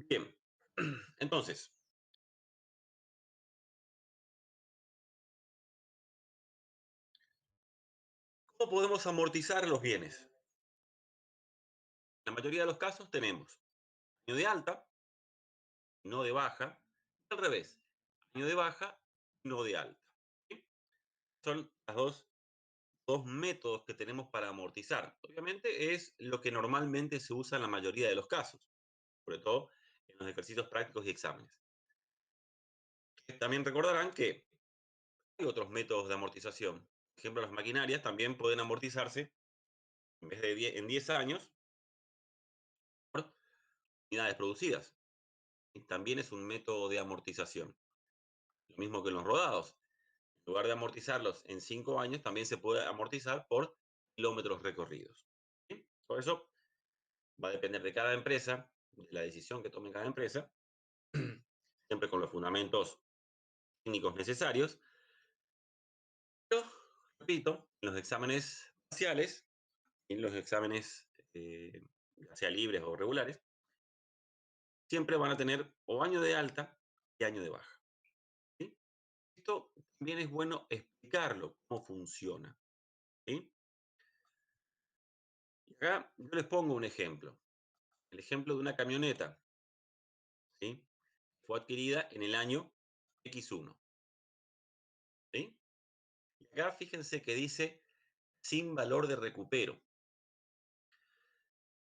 Bien, entonces, ¿cómo podemos amortizar los bienes? La mayoría de los casos tenemos año de alta, no de baja, y al revés, año de baja, no de alta. ¿Sí? Son los dos métodos que tenemos para amortizar. Obviamente es lo que normalmente se usa en la mayoría de los casos, sobre todo en los ejercicios prácticos y exámenes. También recordarán que hay otros métodos de amortización. Por ejemplo, las maquinarias también pueden amortizarse en vez de en 10 años por unidades producidas. Y también es un método de amortización. Lo mismo que en los rodados. En lugar de amortizarlos en 5 años, también se puede amortizar por kilómetros recorridos. ¿Sí? Por eso va a depender de cada empresa, de la decisión que tome cada empresa, siempre con los fundamentos técnicos necesarios. Pero, repito, en los exámenes parciales, en los exámenes ya sea libres o regulares, siempre van a tener o año de alta y año de baja. ¿Sí? Esto también es bueno explicarlo, cómo funciona. ¿Sí? Y acá yo les pongo un ejemplo. El ejemplo de una camioneta. ¿Sí? Fue adquirida en el año X1. ¿Sí? Y acá fíjense que dice sin valor de recupero.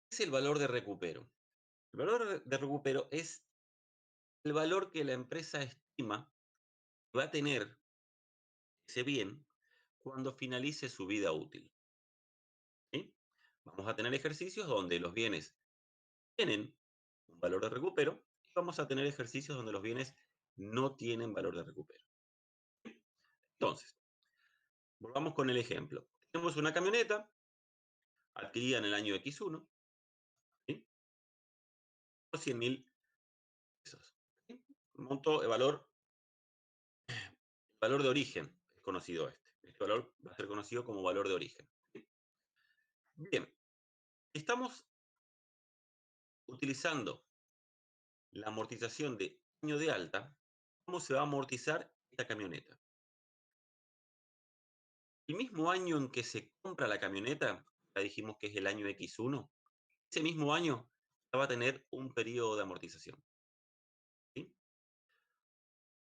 ¿Qué es el valor de recupero? El valor de recupero es el valor que la empresa estima que va a tener ese bien cuando finalice su vida útil. ¿Sí? Vamos a tener ejercicios donde los bienes tienen un valor de recupero y vamos a tener ejercicios donde los bienes no tienen valor de recupero. Entonces, volvamos con el ejemplo. Tenemos una camioneta adquirida en el año X1, ¿sí? Por 100.000 pesos. ¿Sí? Monto, el valor de origen es conocido este. Este valor va a ser conocido como valor de origen. ¿Sí? Bien, estamos utilizando la amortización de año de alta. ¿Cómo se va a amortizar esta camioneta? El mismo año en que se compra la camioneta, ya dijimos que es el año X1, ese mismo año va a tener un periodo de amortización. ¿Sí?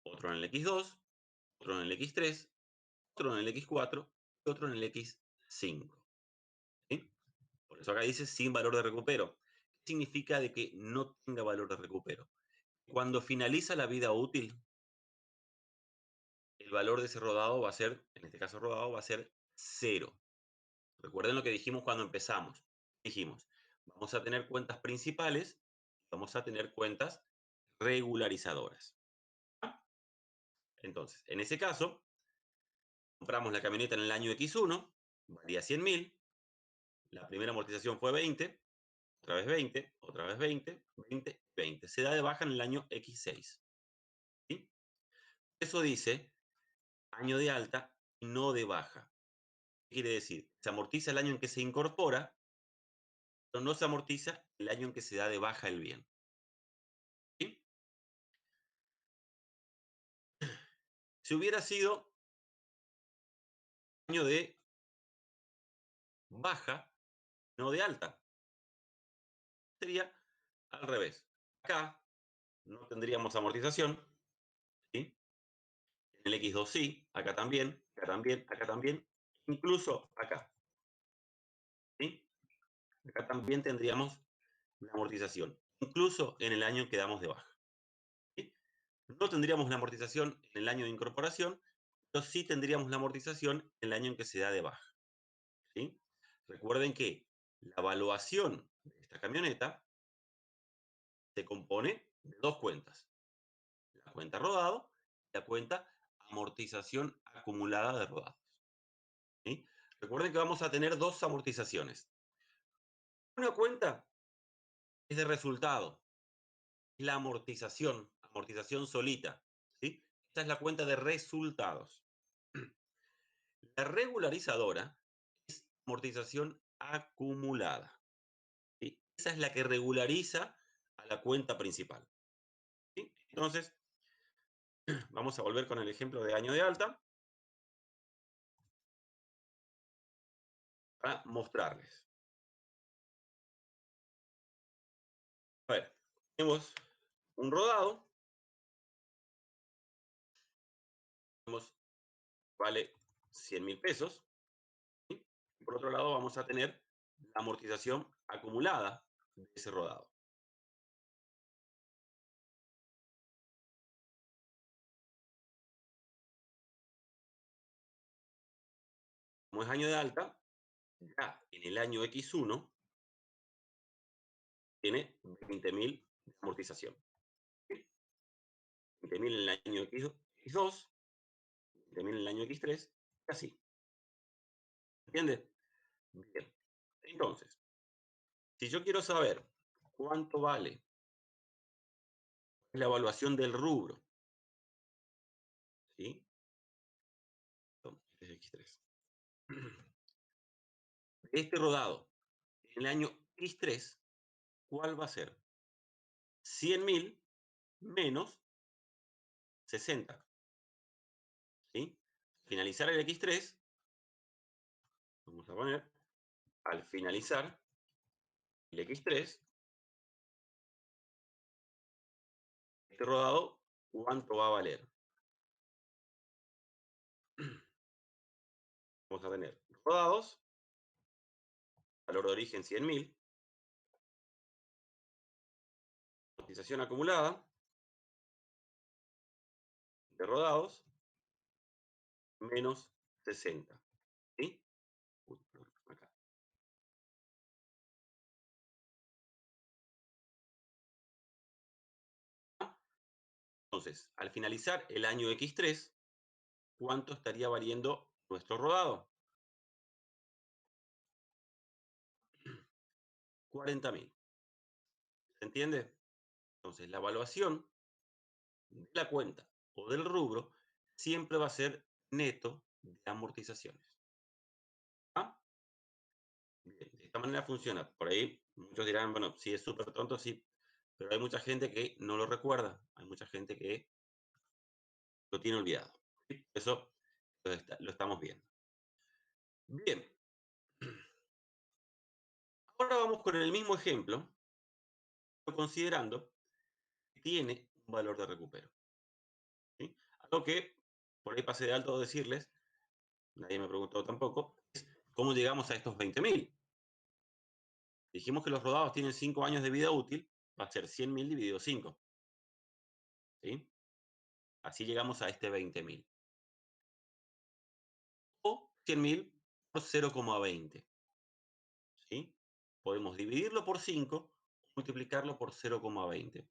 Otro en el X2, otro en el X3, otro en el X4 y otro en el X5. ¿Sí? Por eso acá dice sin valor de recupero. ¿Qué significa de que no tenga valor de recupero? Cuando finaliza la vida útil, el valor de ese rodado va a ser, en este caso rodado, va a ser cero. Recuerden lo que dijimos cuando empezamos. Dijimos, vamos a tener cuentas principales, vamos a tener cuentas regularizadoras. Entonces, en ese caso, compramos la camioneta en el año X1, valía 100.000, la primera amortización fue 20, otra vez 20, otra vez 20, 20, 20. Se da de baja en el año X6. ¿Sí? Eso dice año de alta y no de baja. ¿Qué quiere decir? Se amortiza el año en que se incorpora, pero no se amortiza el año en que se da de baja el bien. ¿Sí? Si hubiera sido año de baja, no de alta, sería al revés. Acá no tendríamos amortización, ¿sí? En el X2 sí, acá también, acá también, acá también, incluso acá, ¿sí? Acá también tendríamos la amortización, incluso en el año en que damos de baja. ¿Sí? No tendríamos la amortización en el año de incorporación, pero sí tendríamos la amortización en el año en que se da de baja. ¿Sí? Recuerden que la evaluación de esta camioneta se compone de dos cuentas. La cuenta rodado y la cuenta amortización acumulada de rodados. ¿Sí? Recuerden que vamos a tener dos amortizaciones. Una cuenta es de resultado, es la amortización solita. ¿Sí? Esta es la cuenta de resultados. La regularizadora es amortización acumulada. ¿Sí? Esa es la que regulariza a la cuenta principal. ¿Sí? Entonces, vamos a volver con el ejemplo de año de alta para mostrarles. A ver, tenemos un rodado, tenemos, vale 100.000 pesos. ¿Sí? Por otro lado, vamos a tener la amortización acumulada de ese rodado. Como es año de alta, ya en el año X1 tiene 20.000 de amortización. 20.000 en el año X2, 20.000 en el año X3, y así. ¿Entiendes? Bien. Entonces, si yo quiero saber cuánto vale la evaluación del rubro, ¿sí? Este es X3. Este rodado, en el año X3, ¿cuál va a ser? 100.000 menos 60. ¿Sí? Finalizar el X3, vamos a poner, al finalizar el X3, este rodado, ¿cuánto va a valer? Vamos a tener rodados, valor de origen 100.000, cotización acumulada de rodados menos 60. ¿Sí? Acá. Entonces, al finalizar el año X3, ¿cuánto estaría valiendo nuestro rodado? 40.000. ¿Se entiende? Entonces, la evaluación de la cuenta o del rubro siempre va a ser neto de amortizaciones. ¿Ah? Bien, de esta manera funciona. Por ahí muchos dirán, bueno, sí es súper tonto, sí, pero hay mucha gente que no lo recuerda, hay mucha gente que lo tiene olvidado. ¿Sí? Eso lo estamos viendo. Bien, ahora vamos con el mismo ejemplo, considerando que tiene un valor de recupero. ¿Sí? Algo que por ahí pasé de alto decirles, nadie me preguntó tampoco, es cómo llegamos a estos 20.000. Dijimos que los rodados tienen 5 años de vida útil, va a ser 100.000 dividido 5. ¿Sí? Así llegamos a este 20.000. O 100.000 por 0,20. ¿Sí? Podemos dividirlo por 5, multiplicarlo por 0,20.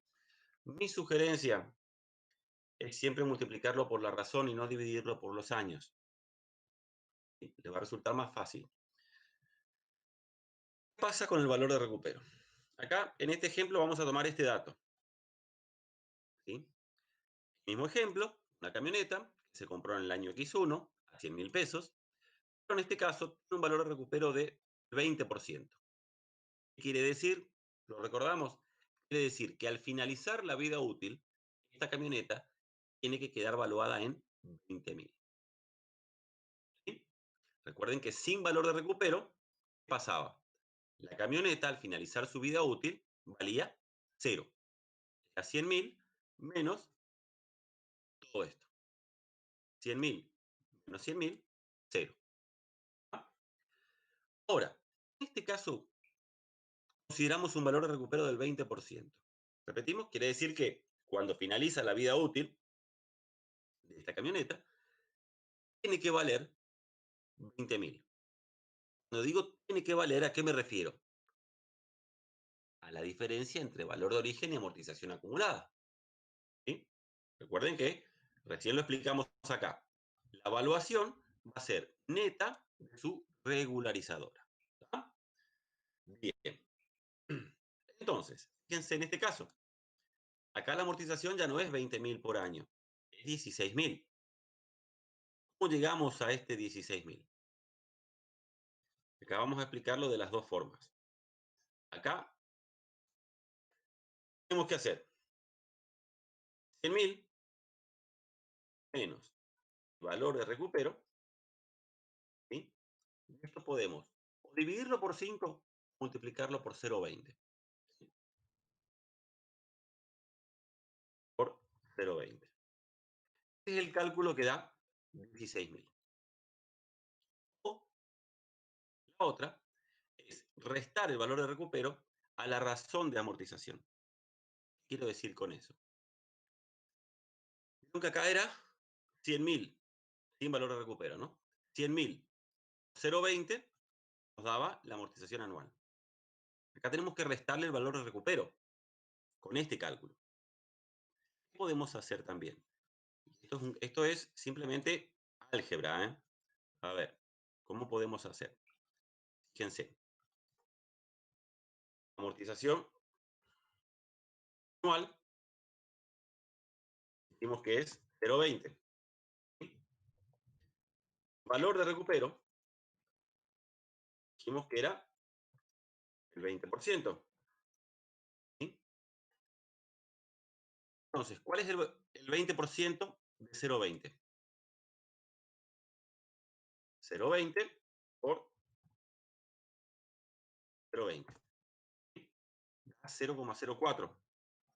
Mi sugerencia es siempre multiplicarlo por la razón y no dividirlo por los años. ¿Sí? Le va a resultar más fácil. ¿Qué pasa con el valor de recupero? Acá, en este ejemplo, vamos a tomar este dato. ¿Sí? Mismo ejemplo, una camioneta que se compró en el año X1 a 100.000 pesos, pero en este caso tiene un valor de recupero de 20%. ¿Qué quiere decir? ¿Lo recordamos? Quiere decir que al finalizar la vida útil, esta camioneta tiene que quedar valuada en 20.000. ¿Sí? Recuerden que sin valor de recupero, ¿qué pasaba? La camioneta al finalizar su vida útil valía 0. A 100.000 menos todo esto. 100.000 menos 100.000, 0. Ahora, en este caso, consideramos un valor de recupero del 20%. Repetimos, quiere decir que cuando finaliza la vida útil de esta camioneta, tiene que valer 20.000. Cuando digo tiene que valer, ¿a qué me refiero? A la diferencia entre valor de origen y amortización acumulada. ¿Sí? Recuerden que recién lo explicamos acá. La evaluación va a ser neta de su regularizadora. ¿Tá? Bien. Entonces, fíjense en este caso. Acá la amortización ya no es 20.000 por año, es 16.000. ¿Cómo llegamos a este 16.000? Acá vamos a explicarlo de las dos formas. Acá tenemos que hacer? 100.000 menos el valor de recupero, ¿sí? Esto podemos o dividirlo por 5 o multiplicarlo por 0,20. ¿Sí? Por 0,20. Este es el cálculo que da 16.000. O la otra es restar el valor de recupero a la razón de amortización. ¿Qué quiero decir con eso? Nunca acá era 100.000 sin valor de recupero, ¿no? 100.000, 0,20 nos daba la amortización anual. Acá tenemos que restarle el valor de recupero con este cálculo. ¿Qué podemos hacer también? Esto es simplemente álgebra, ¿eh? A ver, ¿cómo podemos hacer? Fíjense, amortización anual, decimos que es 0,20. Valor de recupero, dijimos que era el 20%. ¿Sí? Entonces, ¿cuál es el 20% de 0,20? 0,20 por 0,20. Da 0,04.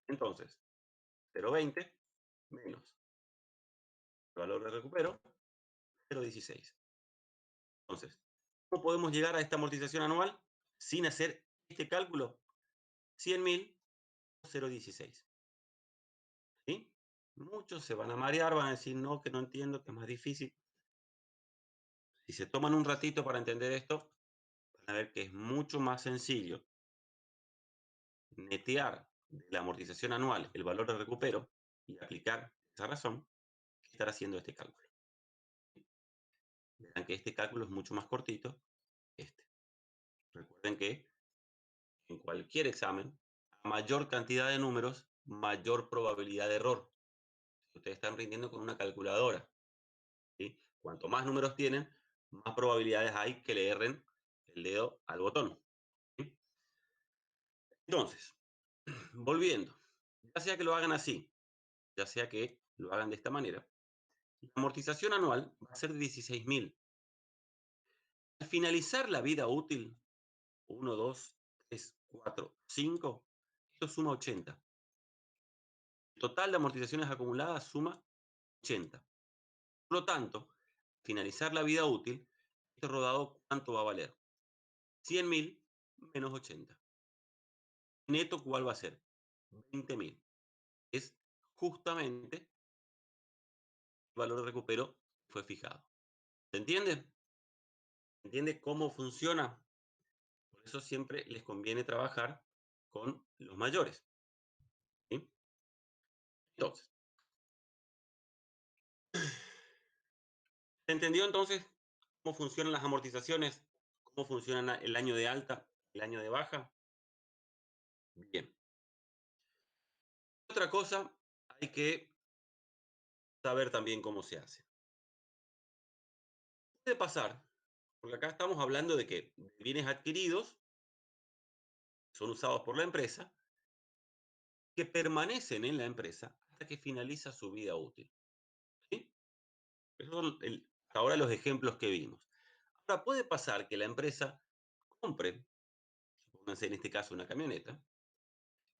Entonces, 0,20 menos el valor de recupero, 0,16. Entonces, ¿cómo podemos llegar a esta amortización anual sin hacer este cálculo? 100.000, 0,16. ¿Sí? Muchos se van a marear, van a decir, no, que no entiendo, que es más difícil. Si se toman un ratito para entender esto, van a ver que es mucho más sencillo netear de la amortización anual el valor de recupero y aplicar esa razón que estar haciendo este cálculo. Verán que este cálculo es mucho más cortito que este. Recuerden que en cualquier examen, a mayor cantidad de números, mayor probabilidad de error. Si ustedes están rindiendo con una calculadora, ¿sí? Cuanto más números tienen, más probabilidades hay que le erren el dedo al botón. ¿Sí? Entonces, volviendo, ya sea que lo hagan así, ya sea que lo hagan de esta manera, la amortización anual va a ser de 16.000. Al finalizar la vida útil, 1, 2, 3, 4, 5, esto suma 80. El total de amortizaciones acumuladas suma 80. Por lo tanto, al finalizar la vida útil, este rodado, ¿cuánto va a valer? 100.000 menos 80. Neto, ¿cuál va a ser? 20.000. Es justamente el valor de recupero que fue fijado. ¿Se entiende? ¿Se entiende cómo funciona? Por eso siempre les conviene trabajar con los mayores. ¿Sí? Entonces, ¿se entendió entonces cómo funcionan las amortizaciones? ¿Cómo funciona el año de alta, el año de baja? Bien. Otra cosa, hay que saber también cómo se hace. Puede pasar, porque acá estamos hablando de que bienes adquiridos son usados por la empresa, que permanecen en la empresa hasta que finaliza su vida útil. ¿Sí? Esos son hasta ahora los ejemplos que vimos. Ahora puede pasar que la empresa compre, pónganse en este caso una camioneta,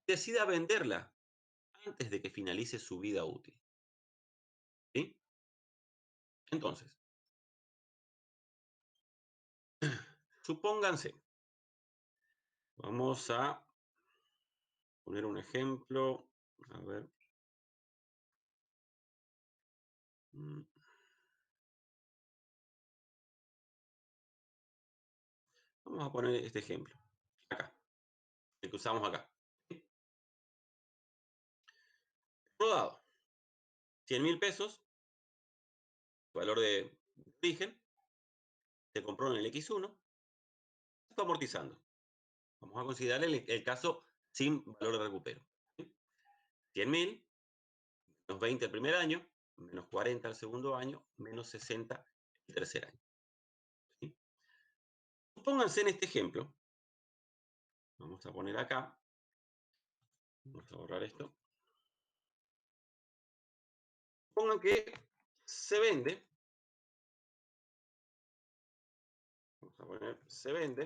y decida venderla antes de que finalice su vida útil. ¿Sí? Entonces, supónganse, vamos a poner un ejemplo, a ver. mm, Vamos a poner este ejemplo, acá, el que usamos acá. ¿Sí? Rodado, 100.000 pesos, valor de origen, se compró en el X1, está amortizando. Vamos a considerar el caso sin valor de recupero. ¿Sí? 100.000, menos 20 el primer año, menos 40 el segundo año, menos 60 el tercer año. ¿Sí? Pónganse en este ejemplo, vamos a poner acá, Vamos a borrar esto. Pongan que se vende, vamos a poner, se vende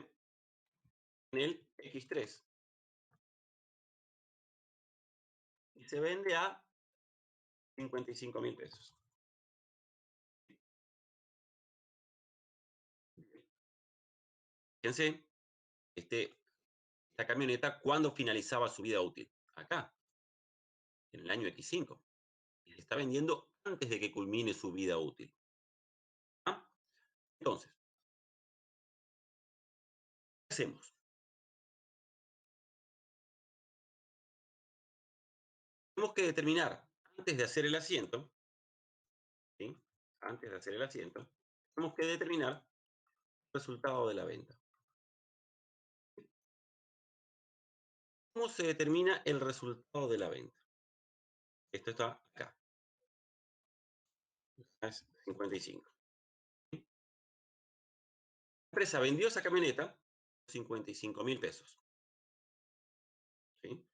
en el X3 y se vende a 55.000 pesos. Fíjense, esta camioneta, ¿cuándo finalizaba su vida útil? Acá, en el año X5. Y se está vendiendo antes de que culmine su vida útil. ¿Ah? Entonces, ¿qué hacemos? Tenemos que determinar, antes de hacer el asiento, ¿sí? Antes de hacer el asiento, tenemos que determinar el resultado de la venta. ¿Cómo se determina el resultado de la venta? Esto está acá. Es 55. La empresa vendió esa camioneta 55.000 pesos. ¿Sí?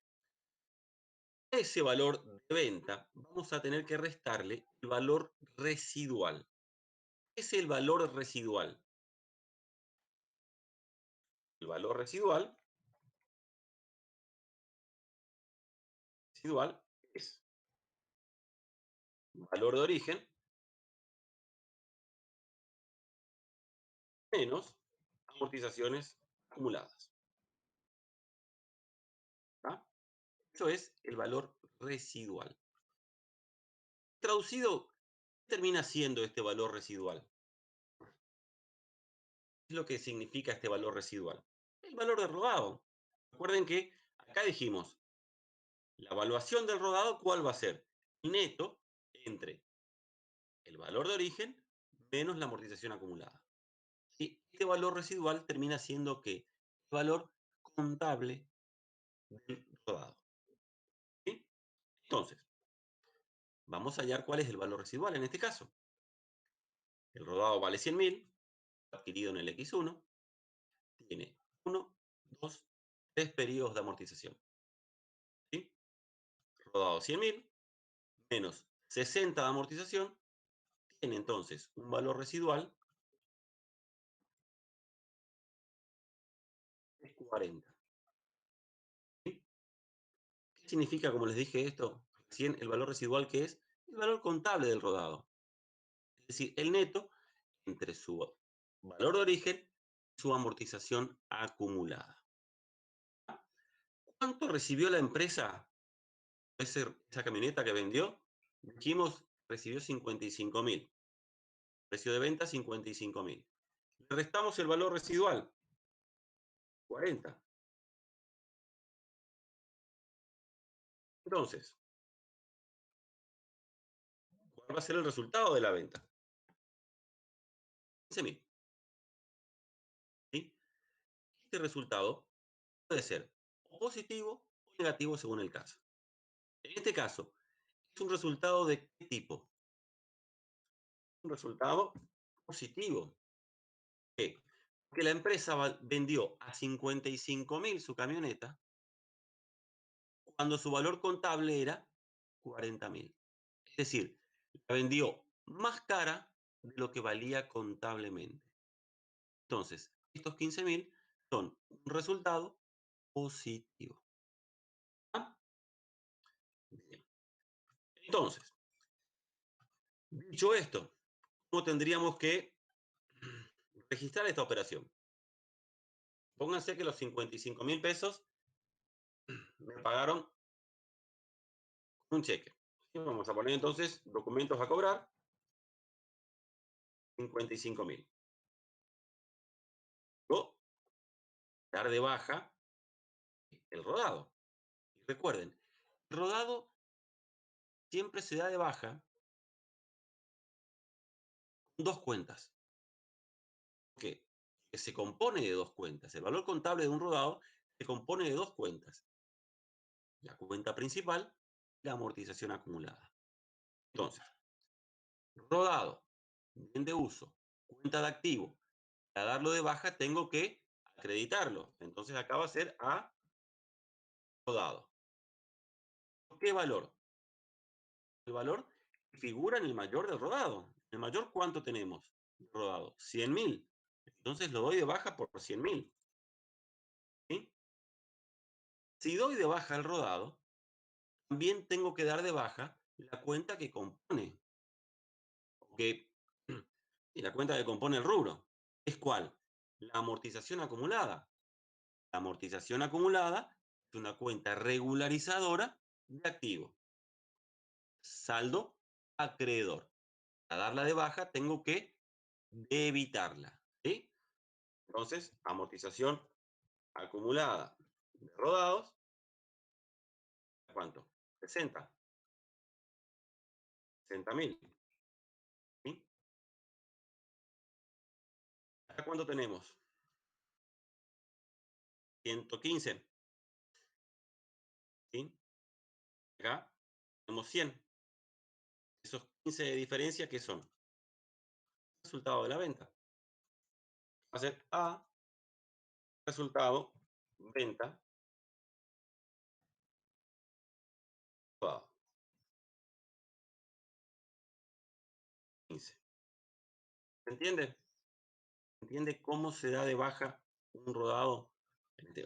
A ese valor de venta vamos a tener que restarle el valor residual. ¿Qué es el valor residual? El valor residual es valor de origen menos amortizaciones acumuladas. ¿Tá? Eso es el valor residual. Traducido, ¿qué termina siendo este valor residual? ¿Qué es lo que significa este valor residual? El valor del rodado. Recuerden que acá dijimos, la evaluación del rodado, ¿cuál va a ser? Neto entre el valor de origen menos la amortización acumulada. Y este valor residual termina siendo que el valor contable del rodado. ¿Sí? Entonces, vamos a hallar cuál es el valor residual en este caso. El rodado vale 100.000, adquirido en el X1, tiene 1, 2, 3 periodos de amortización. ¿Sí? Rodado 100.000 menos 60 de amortización, tiene entonces un valor residual de 40. ¿Sí? ¿Qué significa, como les dije esto recién, el valor residual, que es el valor contable del rodado? Es decir, el neto entre su valor de origen y su amortización acumulada. ¿Cuánto recibió la empresa esa camioneta que vendió? Dijimos, recibió 55.000. Precio de venta 55.000. Le restamos el valor residual, 40. Entonces, ¿cuál va a ser el resultado de la venta? 15.000. ¿Sí? Este resultado puede ser o positivo o negativo según el caso. En este caso, ¿es un resultado de qué tipo? Un resultado positivo. ¿Por qué? Porque la empresa vendió a 55.000 su camioneta cuando su valor contable era 40.000. Es decir, la vendió más cara de lo que valía contablemente. Entonces, estos 15.000 son un resultado positivo. ¿Ah? Bien. Entonces, dicho esto, ¿cómo tendríamos que registrar esta operación? Pónganse que los 55.000 pesos me pagaron un cheque. ¿Sí? Vamos a poner entonces documentos a cobrar, 55.000. O dar de baja el rodado. Y recuerden, el rodado siempre se da de baja con dos cuentas. ¿Qué? Que se compone de dos cuentas. El valor contable de un rodado se compone de dos cuentas. La cuenta principal y la amortización acumulada. Entonces, rodado, bien de uso, cuenta de activo. Para darlo de baja tengo que acreditarlo. Entonces acá va a ser a rodado. ¿Qué valor? El valor que figura en el mayor del rodado. ¿El mayor cuánto tenemos de rodado? 100.000. Entonces lo doy de baja por 100.000. ¿Sí? Si doy de baja el rodado, también tengo que dar de baja la cuenta que compone, que, y la cuenta que compone el rubro. ¿Es cuál? La amortización acumulada. La amortización acumulada es una cuenta regularizadora de activo. Saldo acreedor. Para darla de baja tengo que debitarla. ¿Sí? Entonces, amortización acumulada de rodados, ¿cuánto? 60.000. ¿Sí? ¿Acá cuánto tenemos? 115. ¿Sí? Acá tenemos 100. Esos 15 de diferencia, ¿qué son? Resultado de la venta. Va a ser A, resultado, venta, rodado, 15. ¿Se entiende? ¿Se entiende cómo se da de baja un rodado?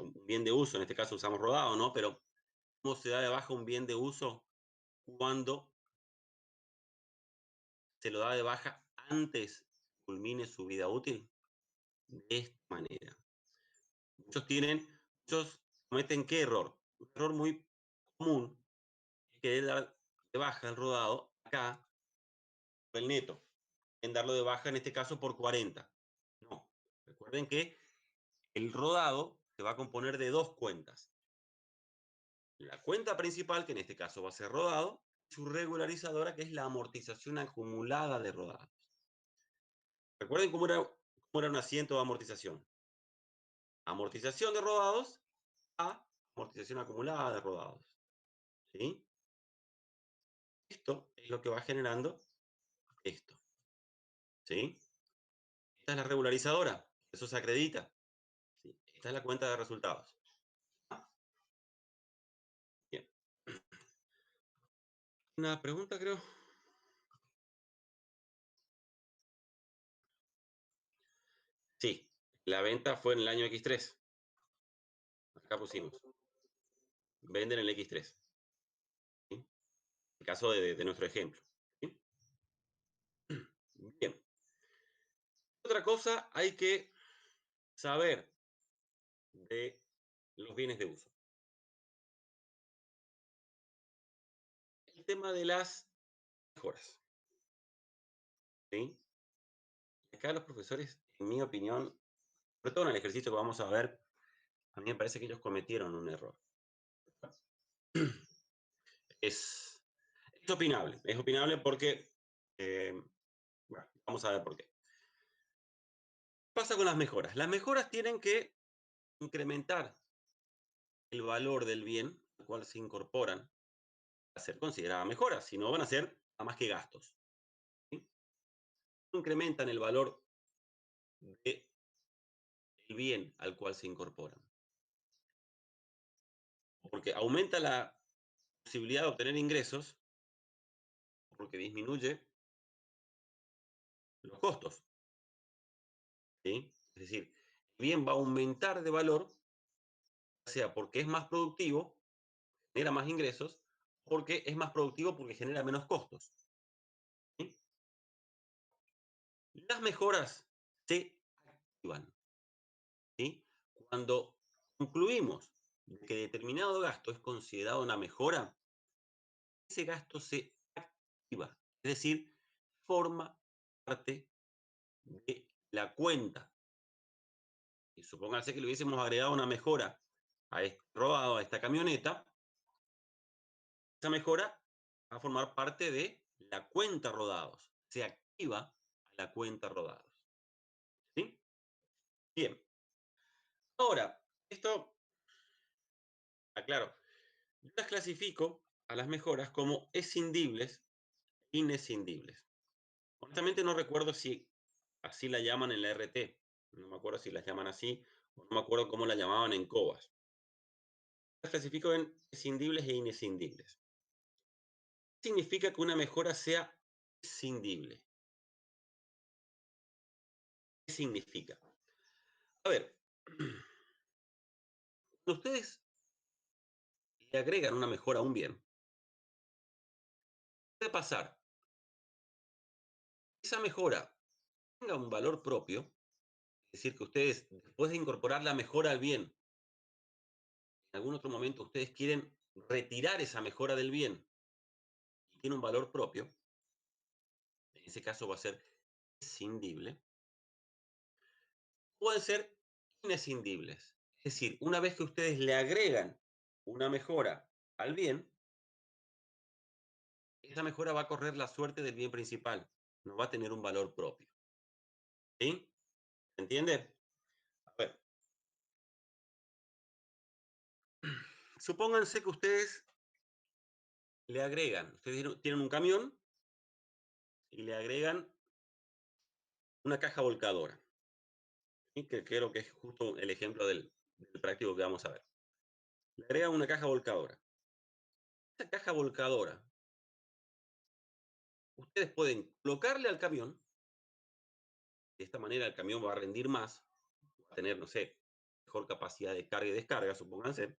Un bien de uso, en este caso usamos rodado, ¿no? Pero ¿cómo se da de baja un bien de uso cuando se lo da de baja antes que culmine su vida útil? De esta manera. Muchos cometen ¿qué error? Un error muy común es querer dar de baja el rodado acá, el neto, en darlo de baja en este caso por 40. No, recuerden que el rodado se va a componer de dos cuentas. La cuenta principal, que en este caso va a ser rodado, y su regularizadora, que es la amortización acumulada de rodados. Recuerden cómo era un asiento de amortización. Amortización de rodados a amortización acumulada de rodados. ¿Sí? Esto es lo que va generando esto. ¿Sí? Esta es la regularizadora. Eso se acredita. ¿Sí? Esta es la cuenta de resultados. Bien. Una pregunta, creo. Sí. La venta fue en el año X3. Acá pusimos. Venden en el X3. ¿Sí? En el caso de nuestro ejemplo. ¿Sí? Bien. Otra cosa hay que saber de los bienes de uso. El tema de las mejoras. ¿Sí? Acá los profesores, en mi opinión, sobre todo en el ejercicio que vamos a ver, a mí me parece que ellos cometieron un error. Es, es opinable porque, bueno, vamos a ver por qué. Pasa con las mejoras. Las mejoras tienen que incrementar el valor del bien al cual se incorporan a ser consideradas mejoras, si no van a ser a más que gastos. ¿Sí? Incrementan el valor del bien al cual se incorporan. Porque aumenta la posibilidad de obtener ingresos, porque disminuye los costos. ¿Sí? Es decir, el bien va a aumentar de valor, sea porque es más productivo, genera más ingresos, porque es más productivo porque genera menos costos. ¿Sí? Las mejoras se activan. ¿Sí? Cuando concluimos que determinado gasto es considerado una mejora, ese gasto se activa, es decir, forma parte de la cuenta. Y supóngase que le hubiésemos agregado una mejora a este rodado, a esta camioneta, esa mejora va a formar parte de la cuenta rodados, se activa a la cuenta rodados. ¿Sí? Bien. Ahora, esto, aclaro, yo las clasifico a las mejoras como escindibles e inescindibles. Honestamente no recuerdo si así la llaman en la RT. No me acuerdo si las llaman así o no me acuerdo cómo la llamaban en COBAS. Las clasifico en escindibles e inescindibles. significa que una mejora sea prescindible? ¿Qué significa? A ver, cuando ustedes le agregan una mejora a un bien, puede pasar que esa mejora tenga un valor propio, es decir, que ustedes, después de incorporar la mejora al bien, en algún otro momento ustedes quieren retirar esa mejora del bien y tiene un valor propio, en ese caso va a ser escindible, pueden ser inescindibles. Es decir, una vez que ustedes le agregan una mejora al bien, esa mejora va a correr la suerte del bien principal, no va a tener un valor propio. ¿Sí? ¿Se entiende? A ver, supónganse que ustedes le agregan, ustedes tienen un camión y le agregan una caja volcadora, ¿sí? Que creo que es justo el ejemplo del práctico que vamos a ver. Le agregan una caja volcadora. Esa caja volcadora, ustedes pueden colocarle al camión, de esta manera el camión va a rendir más, va a tener, no sé, mejor capacidad de carga y descarga, supónganse.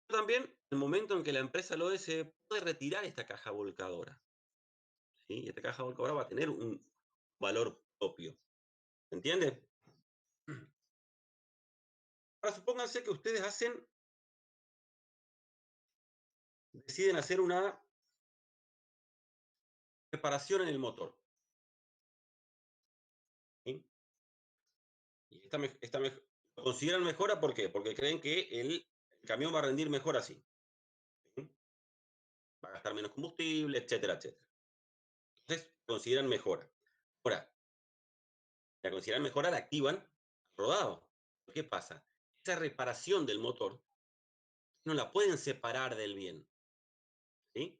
Pero también, el momento en que la empresa lo desee, puede retirar esta caja volcadora. ¿Sí? Y esta caja volcadora va a tener un valor propio. ¿Se entiende? Ahora, supónganse que ustedes deciden hacer una reparación en el motor. ¿Sí? Y lo consideran mejora, ¿por qué? Porque creen que el camión va a rendir mejor así. ¿Sí? Va a gastar menos combustible, etcétera, etcétera. Entonces, consideran mejora. Ahora, la consideran mejora, la activan rodado. ¿Qué pasa? Esa reparación del motor no la pueden separar del bien. ¿Sí?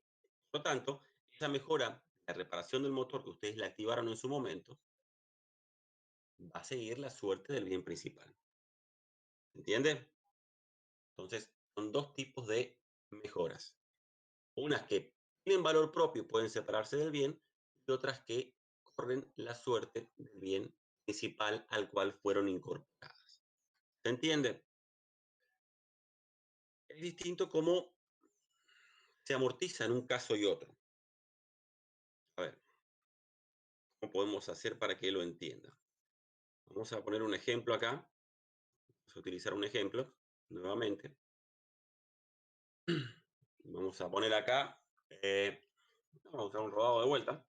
Por lo tanto, esa mejora, la reparación del motor que ustedes la activaron en su momento, va a seguir la suerte del bien principal. ¿Entiende? Entonces, son dos tipos de mejoras. Unas que tienen valor propio y pueden separarse del bien, y otras que corren la suerte del bien principal al cual fueron incorporadas. ¿Se entiende? Es distinto cómo se amortiza en un caso y otro. A ver, ¿cómo podemos hacer para que lo entienda? Vamos a poner un ejemplo acá. Vamos a utilizar un ejemplo nuevamente. Vamos a poner acá, vamos a usar un rodado de vuelta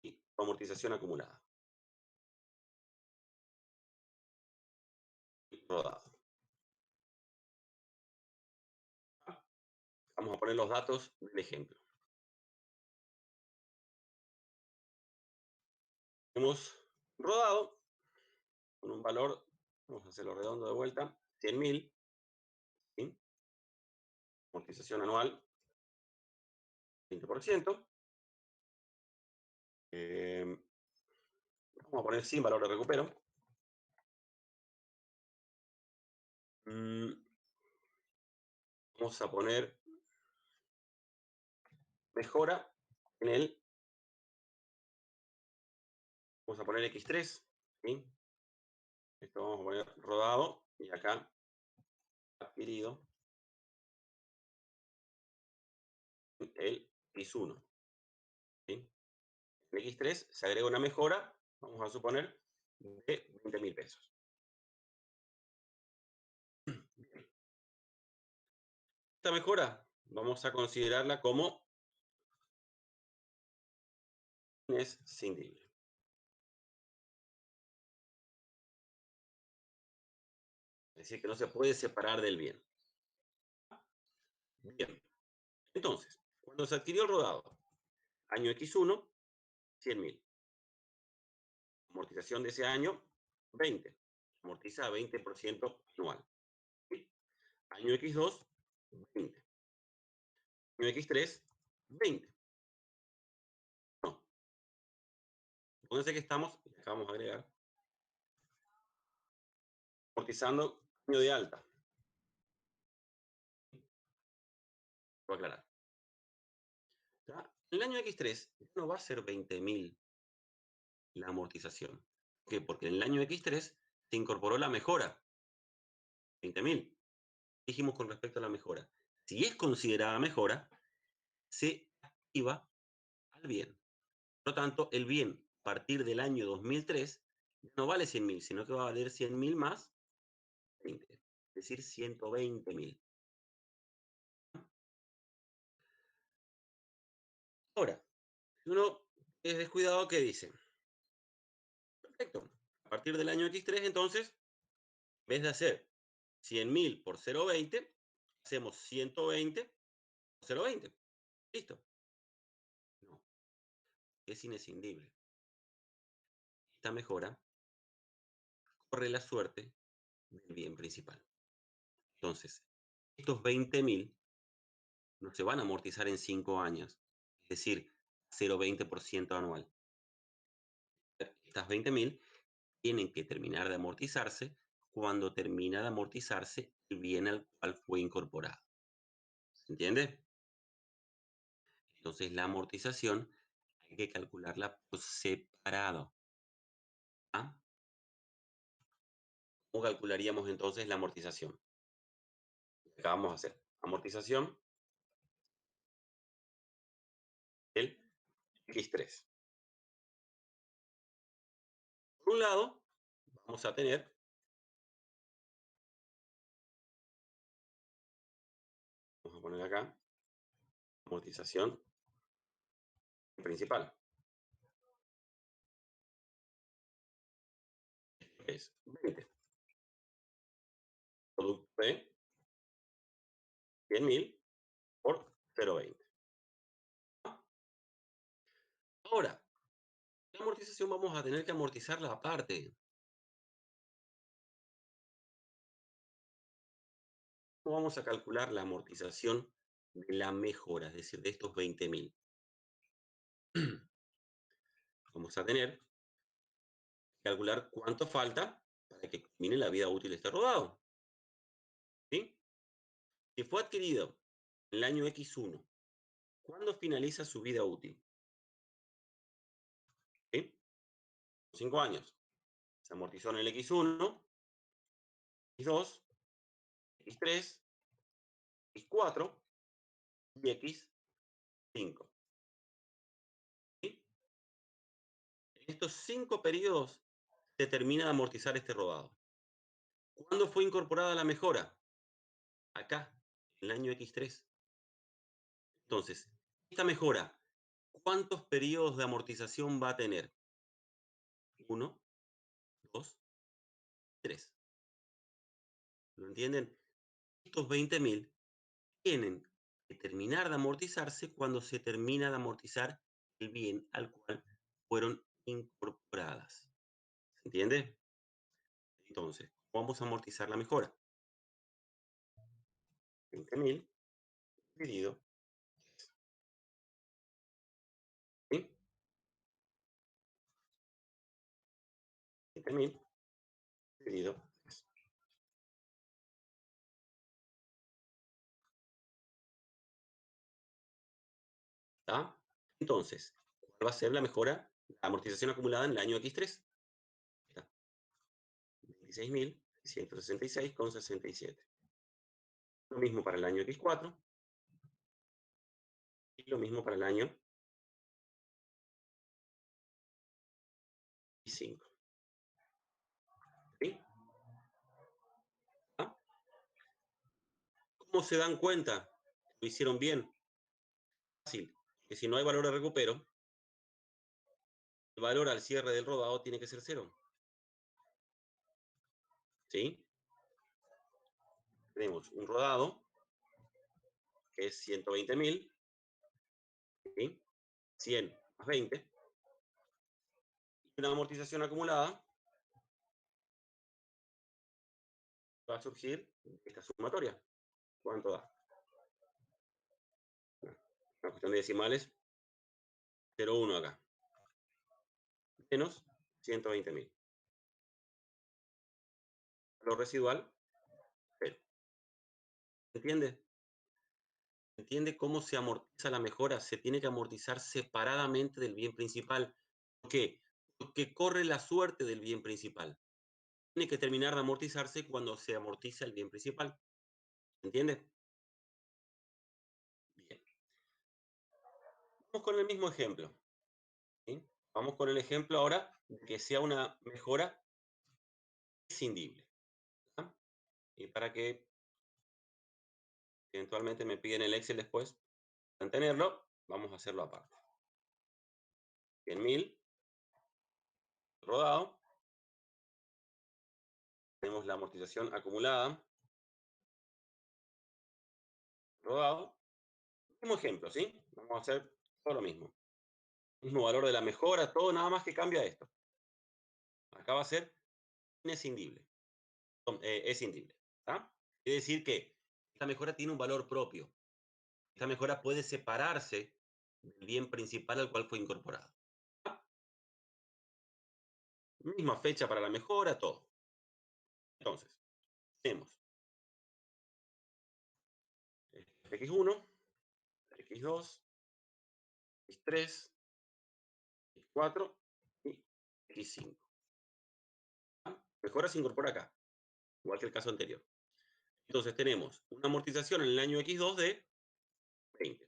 y amortización acumulada. Rodado. Vamos a poner los datos del ejemplo. Hemos rodado con un valor, vamos a hacerlo redondo de vuelta, 100.000, ¿sí? Amortización anual, 20%. Vamos a poner sin valor de recupero. Mm, Vamos a poner mejora en el, vamos a poner X3, ¿sí? Esto vamos a poner rodado y acá adquirido el X1, ¿sí? En X3 se agrega una mejora, vamos a suponer, de 20.000 pesos. Esta mejora vamos a considerarla como escindible. Es decir, que no se puede separar del bien. Bien. Entonces, cuando se adquirió el rodado, año X1, 100.000. Amortización de ese año, 20. Amortiza a 20% anual. ¿Sí? Año X2, 20. Año X3, 20. No. Fíjense que estamos, y acá vamos a agregar, amortizando año de alta. Voy a aclarar. ¿Ya? El año X3 no va a ser 20.000 la amortización. ¿Por qué? Porque en el año X3 se incorporó la mejora, 20.000. Dijimos con respecto a la mejora. Si es considerada mejora, se activa al bien. Por lo tanto, el bien a partir del año 2003 no vale 100.000, sino que va a valer 100.000 más 20, es decir, 120.000. Ahora, si uno es descuidado, ¿qué dice? Perfecto. A partir del año X3, entonces, en vez de hacer 100.000 por 0,20, hacemos 120 por 0,20. Listo. No, es inescindible. Esta mejora corre la suerte del bien principal. Entonces, estos 20.000 no se van a amortizar en 5 años, es decir, 0,20% anual. Estas 20.000 tienen que terminar de amortizarse cuando termina de amortizarse el bien al cual fue incorporado. ¿Se entiende? Entonces, la amortización hay que calcularla por separado. ¿Ah? ¿Cómo calcularíamos entonces la amortización? Acá vamos a hacer amortización del X3. Por un lado, vamos a tener vamos a poner acá amortización principal. Es 20. Producto de 100.000 por 0,20. Ahora, la amortización vamos a tener que amortizarla aparte. ¿Cómo vamos a calcular la amortización de la mejora, es decir, de estos 20.000? Vamos a tener que calcular cuánto falta para que termine la vida útil de este rodado. ¿Sí? Si fue adquirido en el año X1, ¿cuándo finaliza su vida útil? ¿Sí? 5 años. Se amortizó en el X1, X2, X3, X4 y X5. ¿Sí? En estos 5 periodos se termina de amortizar este rodado. ¿Cuándo fue incorporada la mejora? Acá, en el año X3. Entonces, esta mejora, ¿cuántos periodos de amortización va a tener? 1, 2, 3. ¿Lo entienden? Estos 20.000 tienen que terminar de amortizarse cuando se termina de amortizar el bien al cual fueron incorporadas. ¿Se entiende? Entonces, vamos a amortizar la mejora. 20.000 dividido, ¿sí? 20.000 dividido. ¿Está? Entonces, ¿cuál va a ser la mejora? La amortización acumulada en el año X3. 26.166,67. Lo mismo para el año X4 y lo mismo para el año X5. ¿Sí? ¿Ah? ¿Cómo se dan cuenta? ¿Lo hicieron bien? Fácil. Que si no hay valor de recupero, el valor al cierre del rodado tiene que ser cero. ¿Sí? Tenemos un rodado que es 120.000, ¿sí? 100 más 20, y una amortización acumulada va a surgir esta sumatoria. ¿Cuánto da? Una cuestión de decimales, 0,1 acá, menos 120.000. Lo residual, 0. ¿Entiende? ¿Entiende cómo se amortiza la mejora? Se tiene que amortizar separadamente del bien principal. ¿Por qué? Porque corre la suerte del bien principal. Tiene que terminar de amortizarse cuando se amortiza el bien principal. ¿Entiende? Bien. Vamos con el mismo ejemplo. ¿Sí? Vamos con el ejemplo ahora de que sea una mejora prescindible. ¿Ah? Y para que eventualmente me piden el Excel después, mantenerlo, vamos a hacerlo aparte. 100.000 rodado, tenemos la amortización acumulada, rodado. Mismo ejemplo, ¿sí? Vamos a hacer todo lo mismo. Mismo valor de la mejora, todo nada más que cambia esto. Acá va a ser inescindible, escindible. ¿Está? Quiere decir que esta mejora tiene un valor propio. Esta mejora puede separarse del bien principal al cual fue incorporado. Misma fecha para la mejora, todo. Entonces, tenemos x1, x2, x3, x4 y x5. Mejora se incorpora acá, igual que el caso anterior. Entonces tenemos una amortización en el año x2 de 20.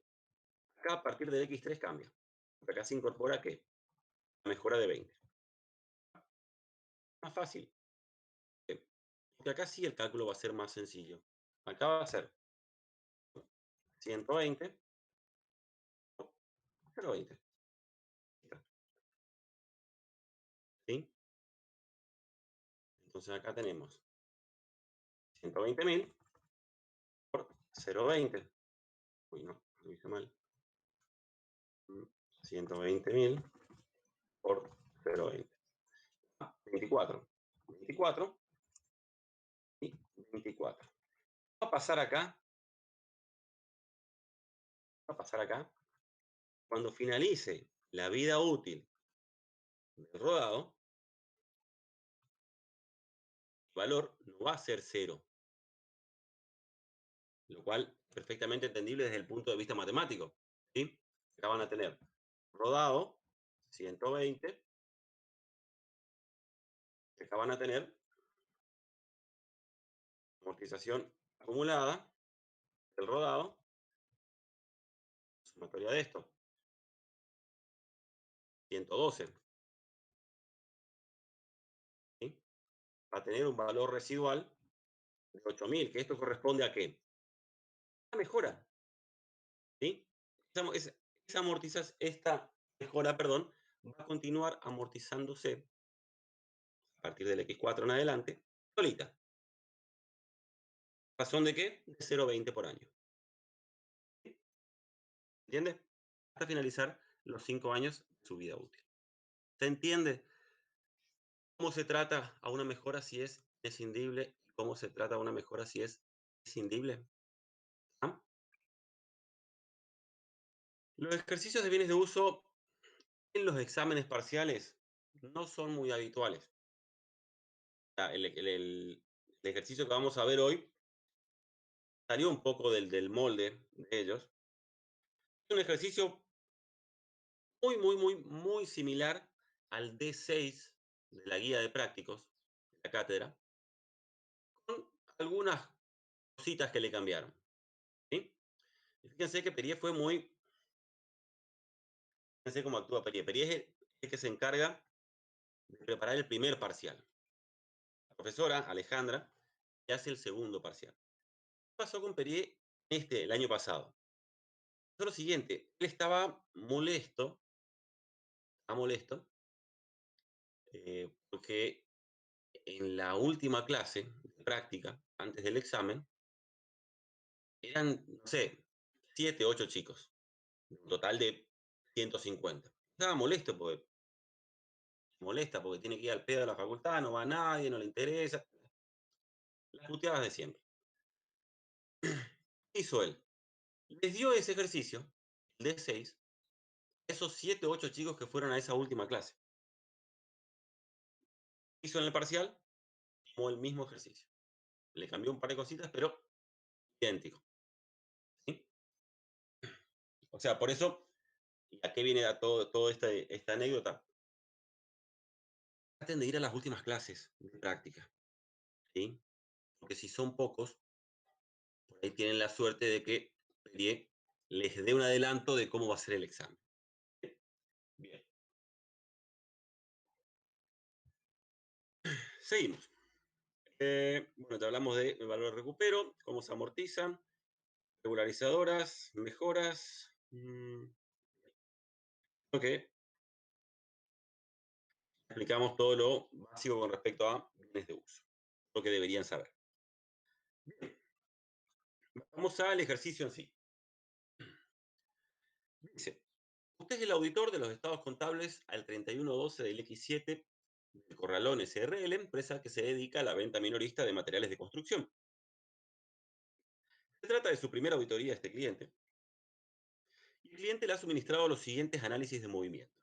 Acá a partir del x3 cambia. Porque acá se incorpora ¿qué? La mejora de 20. Más fácil. Porque acá sí el cálculo va a ser más sencillo. Acá va a ser 120 por 0,20. ¿Sí? Entonces acá tenemos 120.000 por 0,20. Uy, no, lo hice mal. 120.000 por 0,20. 24. 24 y 24. Va a pasar acá. Va a pasar acá. Cuando finalice la vida útil del rodado, el valor no va a ser cero, lo cual perfectamente entendible desde el punto de vista matemático. ¿Sí? Acá van a tener rodado 120, acá van a tener amortización acumulada del rodado, sumatoria de esto, 112. ¿Sí? Va a tener un valor residual de 8.000, que esto corresponde a qué? Una mejora. ¿Sí? Esta mejora, perdón, va a continuar amortizándose a partir del X4 en adelante, solita. ¿Razón de qué? De 0,20 por año. ¿Entiende? Hasta finalizar los 5 años de su vida útil. ¿Se entiende cómo se trata a una mejora si es escindible y cómo se trata a una mejora si es escindible? ¿Ah? Los ejercicios de bienes de uso en los exámenes parciales no son muy habituales. El ejercicio que vamos a ver hoy salió un poco del molde de ellos. Es un ejercicio muy similar al D6 de la guía de prácticos de la cátedra, con algunas cositas que le cambiaron. ¿Sí? Y fíjense que Perier fue muy. Fíjense cómo actúa Perier. Perier es el que se encarga de preparar el primer parcial. La profesora Alejandra que hace el segundo parcial. ¿Qué pasó con Perier el año pasado? Fue lo siguiente, él estaba molesto, porque en la última clase de práctica, antes del examen, eran, no sé, 7, 8 chicos, un total de 150. Estaba molesta porque tiene que ir al pedo de la facultad, no va a nadie, no le interesa. Las puteadas de siempre. ¿Qué hizo él? Les dio ese ejercicio, el de 6, a esos 7 o 8 chicos que fueron a esa última clase. Hizo en el parcial como el mismo ejercicio. Le cambió un par de cositas, pero idéntico. ¿Sí? O sea, por eso, ¿y a qué viene a todo esta anécdota? Traten de ir a las últimas clases de práctica, ¿sí? Porque si son pocos, por ahí tienen la suerte de que Perrier les dé un adelanto de cómo va a ser el examen. Bien, seguimos. Bueno, te hablamos de valor de recupero, cómo se amortizan, regularizadoras, mejoras. Ok, explicamos todo lo básico con respecto a bienes de uso, lo que deberían saber. Vamos al ejercicio en sí. Dice, usted es el auditor de los estados contables al 31/12 del X7 de Corralón SRL, empresa que se dedica a la venta minorista de materiales de construcción. Se trata de su primera auditoría a este cliente y el cliente le ha suministrado los siguientes análisis de movimientos.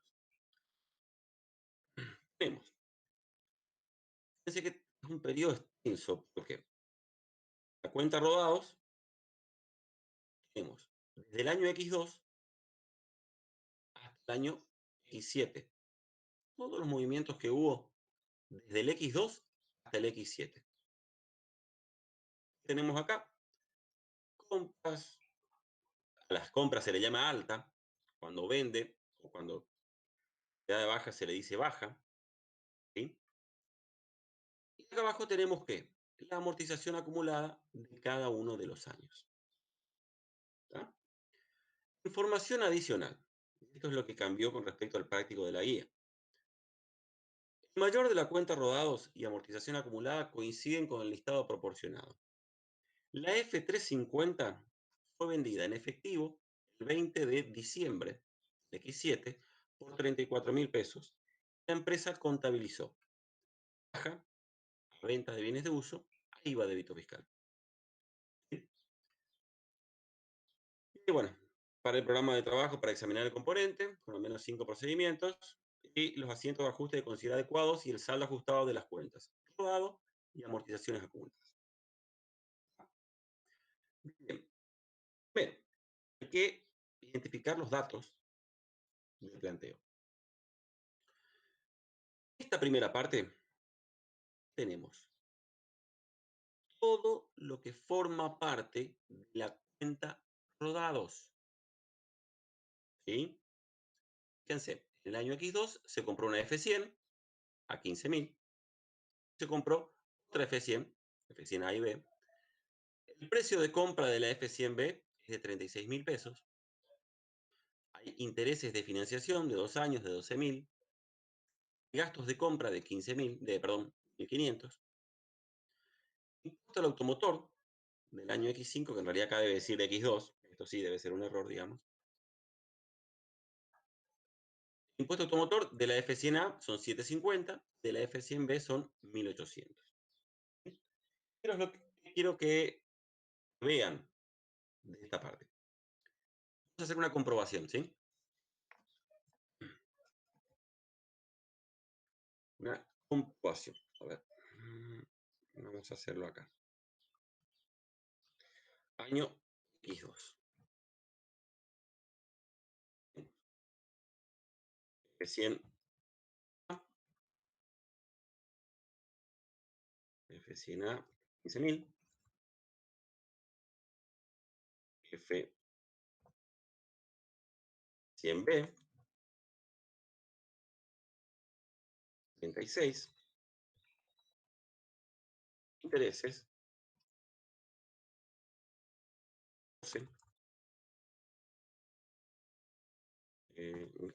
Tenemos, fíjense que es un periodo extenso porque la cuenta rodados tenemos desde el año X2 hasta el año X7. Todos los movimientos que hubo desde el X2 hasta el X7. Tenemos acá compras, a las compras se le llama alta, cuando vende o cuando da de baja se le dice baja, ¿sí? Y acá abajo tenemos que la amortización acumulada de cada uno de los años. ¿Tá? Información adicional. Esto es lo que cambió con respecto al práctico de la guía. El mayor de la cuenta rodados y amortización acumulada coinciden con el listado proporcionado. La F350 fue vendida en efectivo el 20 de diciembre de X7 por 34.000 pesos. La empresa contabilizó baja, venta de bienes de uso, IVA débito fiscal. Y bueno, para el programa de trabajo para examinar el componente, con al menos 5 procedimientos, y los asientos de ajuste de considerar adecuados y el saldo ajustado de las cuentas, rodado y amortizaciones acumuladas. Bien, primero, hay que identificar los datos del planteo. Esta primera parte tenemos todo lo que forma parte de la cuenta rodados. ¿Sí? Fíjense, en el año X2 se compró una F100 a 15.000, se compró otra F100, F100A y B. El precio de compra de la F100B es de 36.000 pesos. Hay intereses de financiación de 2 años de 12.000, gastos de compra de 15.000, perdón, 1.500. Impuesto al automotor del año X5, que en realidad acá debe decir X2, esto sí debe ser un error, digamos. Impuesto automotor de la F100A son 750, de la F100B son 1.800. Pero es lo que quiero que vean de esta parte. Vamos a hacer una comprobación, ¿sí? Una comprobación. A ver. Vamos a hacerlo acá. Año X2. F100, F100A, 15.000. F100B, 36. Intereses, 12.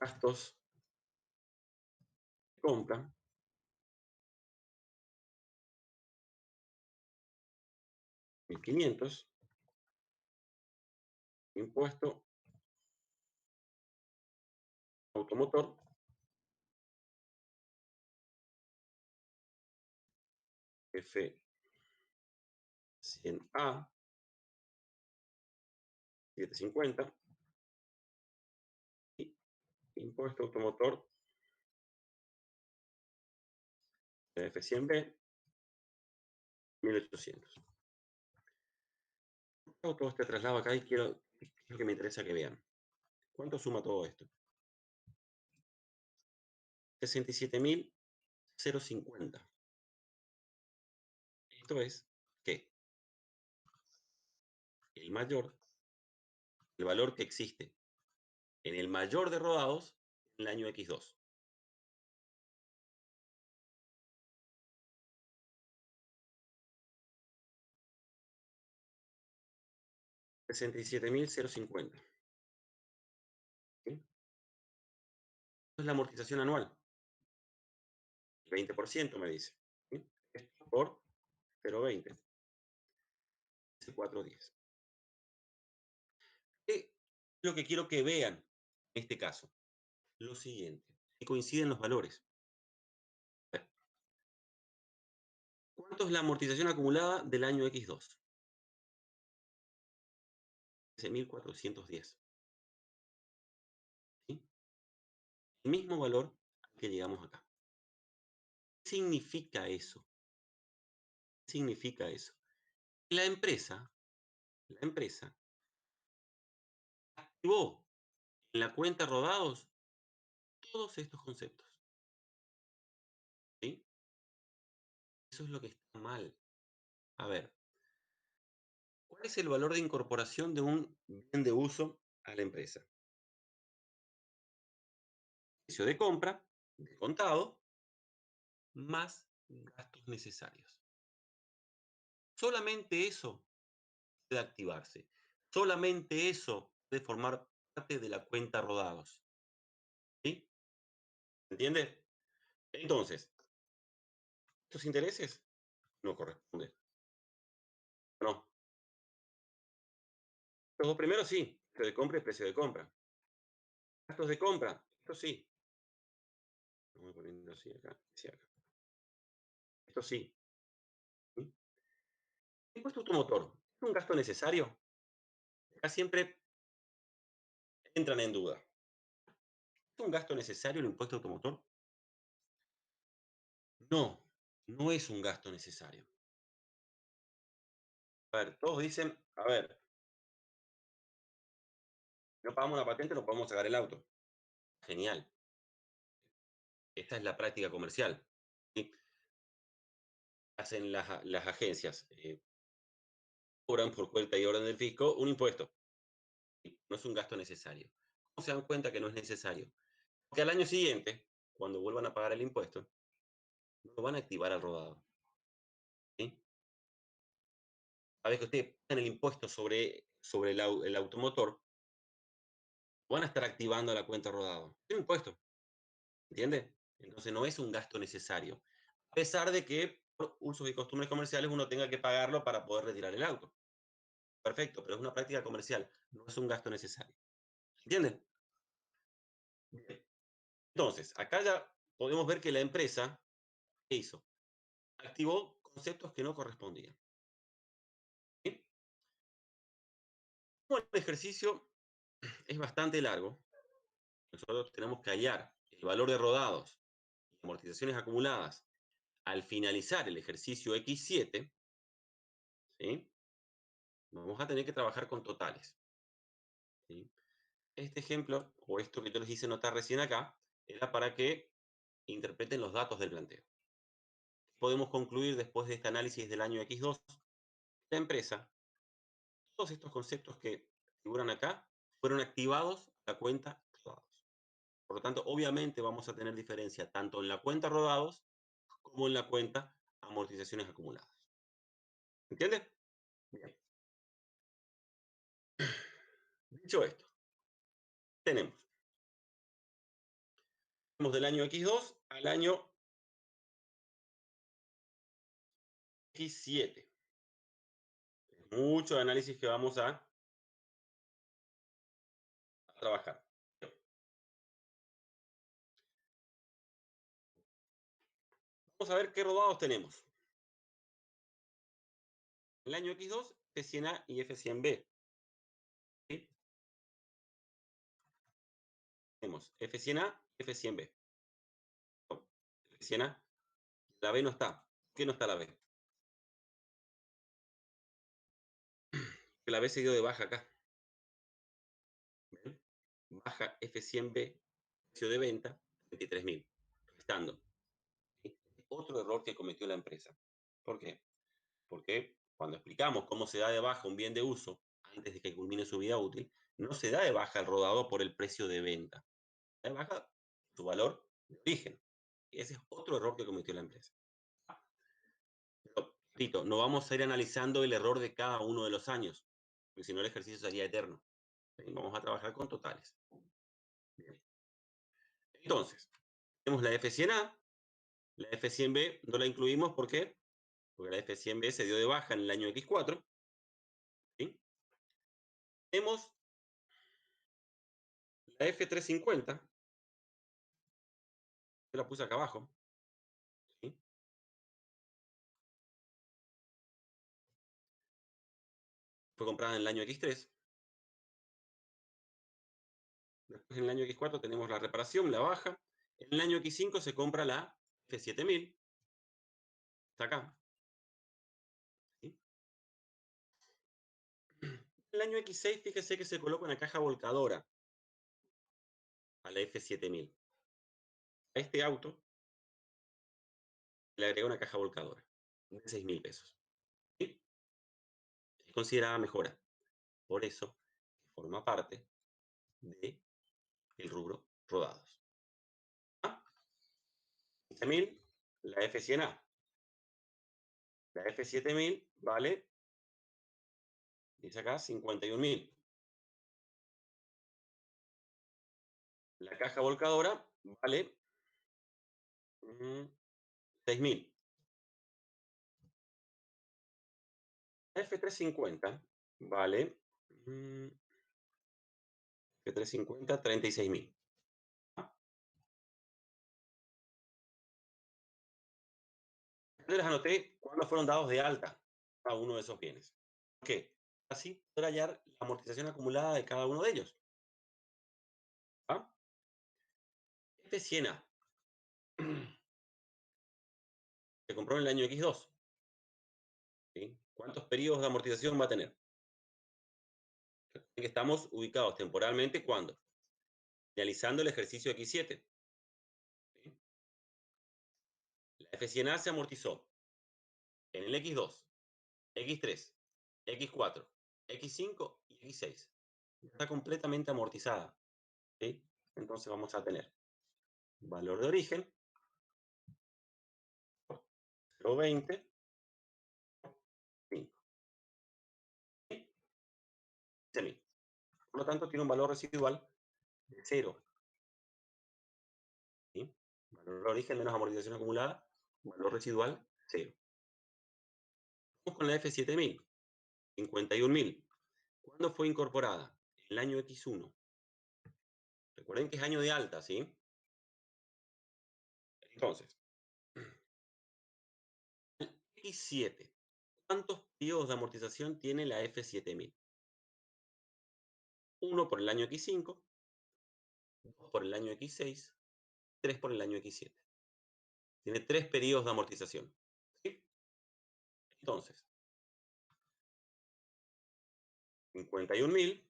Gastos de compra, 1.500. Impuesto automotor, F100A, 750. Y impuesto automotor de F100B, 1.800. Hago todo este traslado acá y quiero que me interesa que vean. ¿Cuánto suma todo esto? 67.050. Esto es que el mayor, el valor que existe en el mayor de rodados en el año X2. 67.050. ¿Sí? Es la amortización anual. 20% me dice. ¿Sí? Esto por 0,20. 410. ¿Qué es lo que quiero que vean en este caso? Lo siguiente. Que coinciden los valores. ¿Cuánto es la amortización acumulada del año X2? 13.410. ¿Sí? El mismo valor al que llegamos acá. ¿Qué significa eso? ¿Qué significa eso? La empresa activó en la cuenta rodados todos estos conceptos. ¿Sí? Eso es lo que está mal. A ver, ¿cuál es el valor de incorporación de un bien de uso a la empresa? Precio de compra, de contado, más gastos necesarios. Solamente eso puede activarse. Solamente eso puede formar parte de la cuenta rodados. ¿Sí? ¿Entiendes? Entonces, estos intereses no corresponden. No. Los dos primeros sí. Precio de compra y precio de compra. Gastos de compra. Esto sí. Vamos poniendo así acá, así acá. Esto sí. ¿Sí? Impuesto automotor. ¿Es un gasto necesario? Acá siempre entran en duda. ¿Es un gasto necesario el impuesto automotor? No, no es un gasto necesario. A ver, todos dicen, a ver, no pagamos la patente, no podemos sacar el auto. Genial. Esta es la práctica comercial. ¿Sí? Hacen las agencias, cobran por cuenta y orden del fisco un impuesto. ¿Sí? No es un gasto necesario. ¿Cómo se dan cuenta que no es necesario? Porque al año siguiente, cuando vuelvan a pagar el impuesto, no lo van a activar al rodado. ¿Sí? Cada vez que ustedes pagan el impuesto sobre el automotor, van a estar activando la cuenta rodado. Es un impuesto, ¿entiende? Entonces no es un gasto necesario. A pesar de que por usos y costumbres comerciales uno tenga que pagarlo para poder retirar el auto. Perfecto, pero es una práctica comercial, no es un gasto necesario. ¿Entienden? Bien. Entonces, acá ya podemos ver que la empresa, ¿qué hizo? Activó conceptos que no correspondían. ¿Sí? Como el ejercicio es bastante largo, nosotros tenemos que hallar el valor de rodados y amortizaciones acumuladas al finalizar el ejercicio X7, ¿sí? Vamos a tener que trabajar con totales. ¿Sí? Este ejemplo, o esto que yo les hice notar recién acá, era para que interpreten los datos del planteo. Podemos concluir después de este análisis del año X2, la empresa, todos estos conceptos que figuran acá, fueron activados a la cuenta rodados. Por lo tanto, obviamente vamos a tener diferencia tanto en la cuenta rodados como en la cuenta amortizaciones acumuladas. ¿Entiendes? Bien. Dicho esto, tenemos del año X2 al año X7. Mucho análisis que vamos a trabajar. Vamos a ver qué rodados tenemos. En el año X2, F100A y F100B. ¿Sí? Tenemos F100A, F100B. F100A, la B no está. ¿Por qué no está la B? Que la B se dio de baja acá. ¿Ven? baja F100B, precio de venta, 33.000, restando. Otro error que cometió la empresa. ¿Por qué? Porque cuando explicamos cómo se da de baja un bien de uso antes de que culmine su vida útil, no se da de baja el rodado por el precio de venta, se da de baja su valor de origen. Y ese es otro error que cometió la empresa. Pero, repito, no vamos a ir analizando el error de cada uno de los años, porque si no el ejercicio sería eterno. Vamos a trabajar con totales. Bien. Entonces, tenemos la F100A, la F100B no la incluimos, ¿por qué? Porque la F100B se dio de baja en el año X4. ¿Sí? Tenemos la F350, yo la puse acá abajo. ¿Sí? Fue comprada en el año X3. Después en el año X4 tenemos la reparación, la baja. En el año X5 se compra la F7000. Está acá. ¿Sí? En el año X6, fíjese que se coloca una caja volcadora a la F7000. A este auto le agrega una caja volcadora de 6.000 pesos. ¿Sí? Es considerada mejora. Por eso forma parte del rubro rodados. ¿Ah? 15.000, la F100A. La F7000 vale, dice acá, 51.000. La caja volcadora vale 6.000. La F350 vale F350, 36.000. Yo les anoté cuándo fueron dados de alta a uno de esos bienes. ¿Por qué? Así poder hallar la amortización acumulada de cada uno de ellos. ¿Ah? F100A se compró en el año X2. ¿Sí? ¿Cuántos periodos de amortización va a tener? Que estamos ubicados temporalmente, ¿cuándo? Realizando el ejercicio X7. ¿Sí? La F100A se amortizó en el X2, X3, X4, X5 y X6. Está completamente amortizada. ¿Sí? Entonces vamos a tener valor de origen, 0,20, 5. ¿Sí? Por lo tanto, tiene un valor residual de 0. ¿Sí? Valor de origen menos amortización acumulada, valor residual 0. Vamos con la F7000, 51.000. ¿Cuándo fue incorporada? En el año X1. Recuerden que es año de alta, ¿sí? Entonces, X7. ¿Cuántos periodos de amortización tiene la F7000? 1 por el año X5, 2 por el año X6, 3 por el año X7. Tiene 3 periodos de amortización. ¿Sí? Entonces, 51.000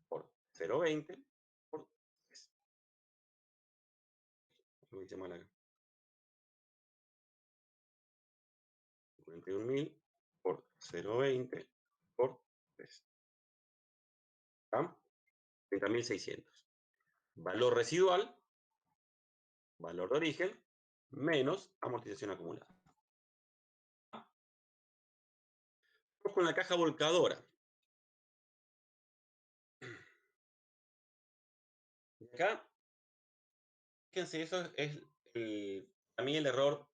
por 0,20 por 3. Lo hice mal acá. 51.000 por 0,20 por 3. ¿Ah? 30.600. Valor residual, valor de origen, menos amortización acumulada. Vamos con la caja volcadora. Y acá, fíjense, eso es para mí el error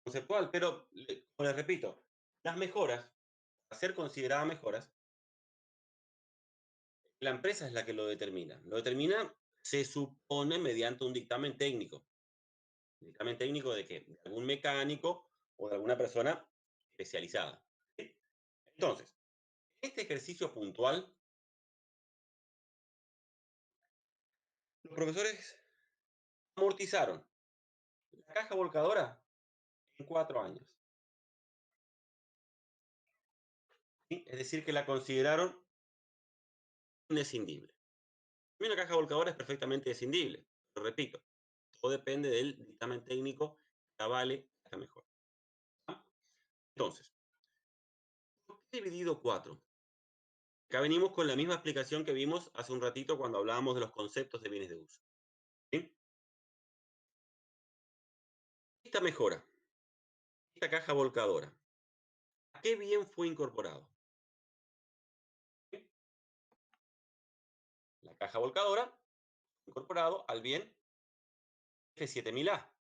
conceptual, pero como les repito, las mejoras, a ser consideradas mejoras, la empresa es la que lo determina. Lo determina, se supone, mediante un dictamen técnico. Un dictamen técnico de qué? De algún mecánico o de alguna persona especializada. ¿Sí? Entonces, este ejercicio puntual, los profesores amortizaron la caja volcadora en 4 años. ¿Sí? Es decir, que la consideraron inescindible. Y una caja volcadora es perfectamente escindible. Lo repito, todo depende del dictamen técnico que avale esta mejor. ¿Ah? Entonces, ¿por qué dividido 4? Acá venimos con la misma explicación que vimos hace un ratito cuando hablábamos de los conceptos de bienes de uso. ¿Sí? Esta mejora, esta caja volcadora, ¿a qué bien fue incorporado? ¿Sí? La caja volcadora incorporado al bien F7000A.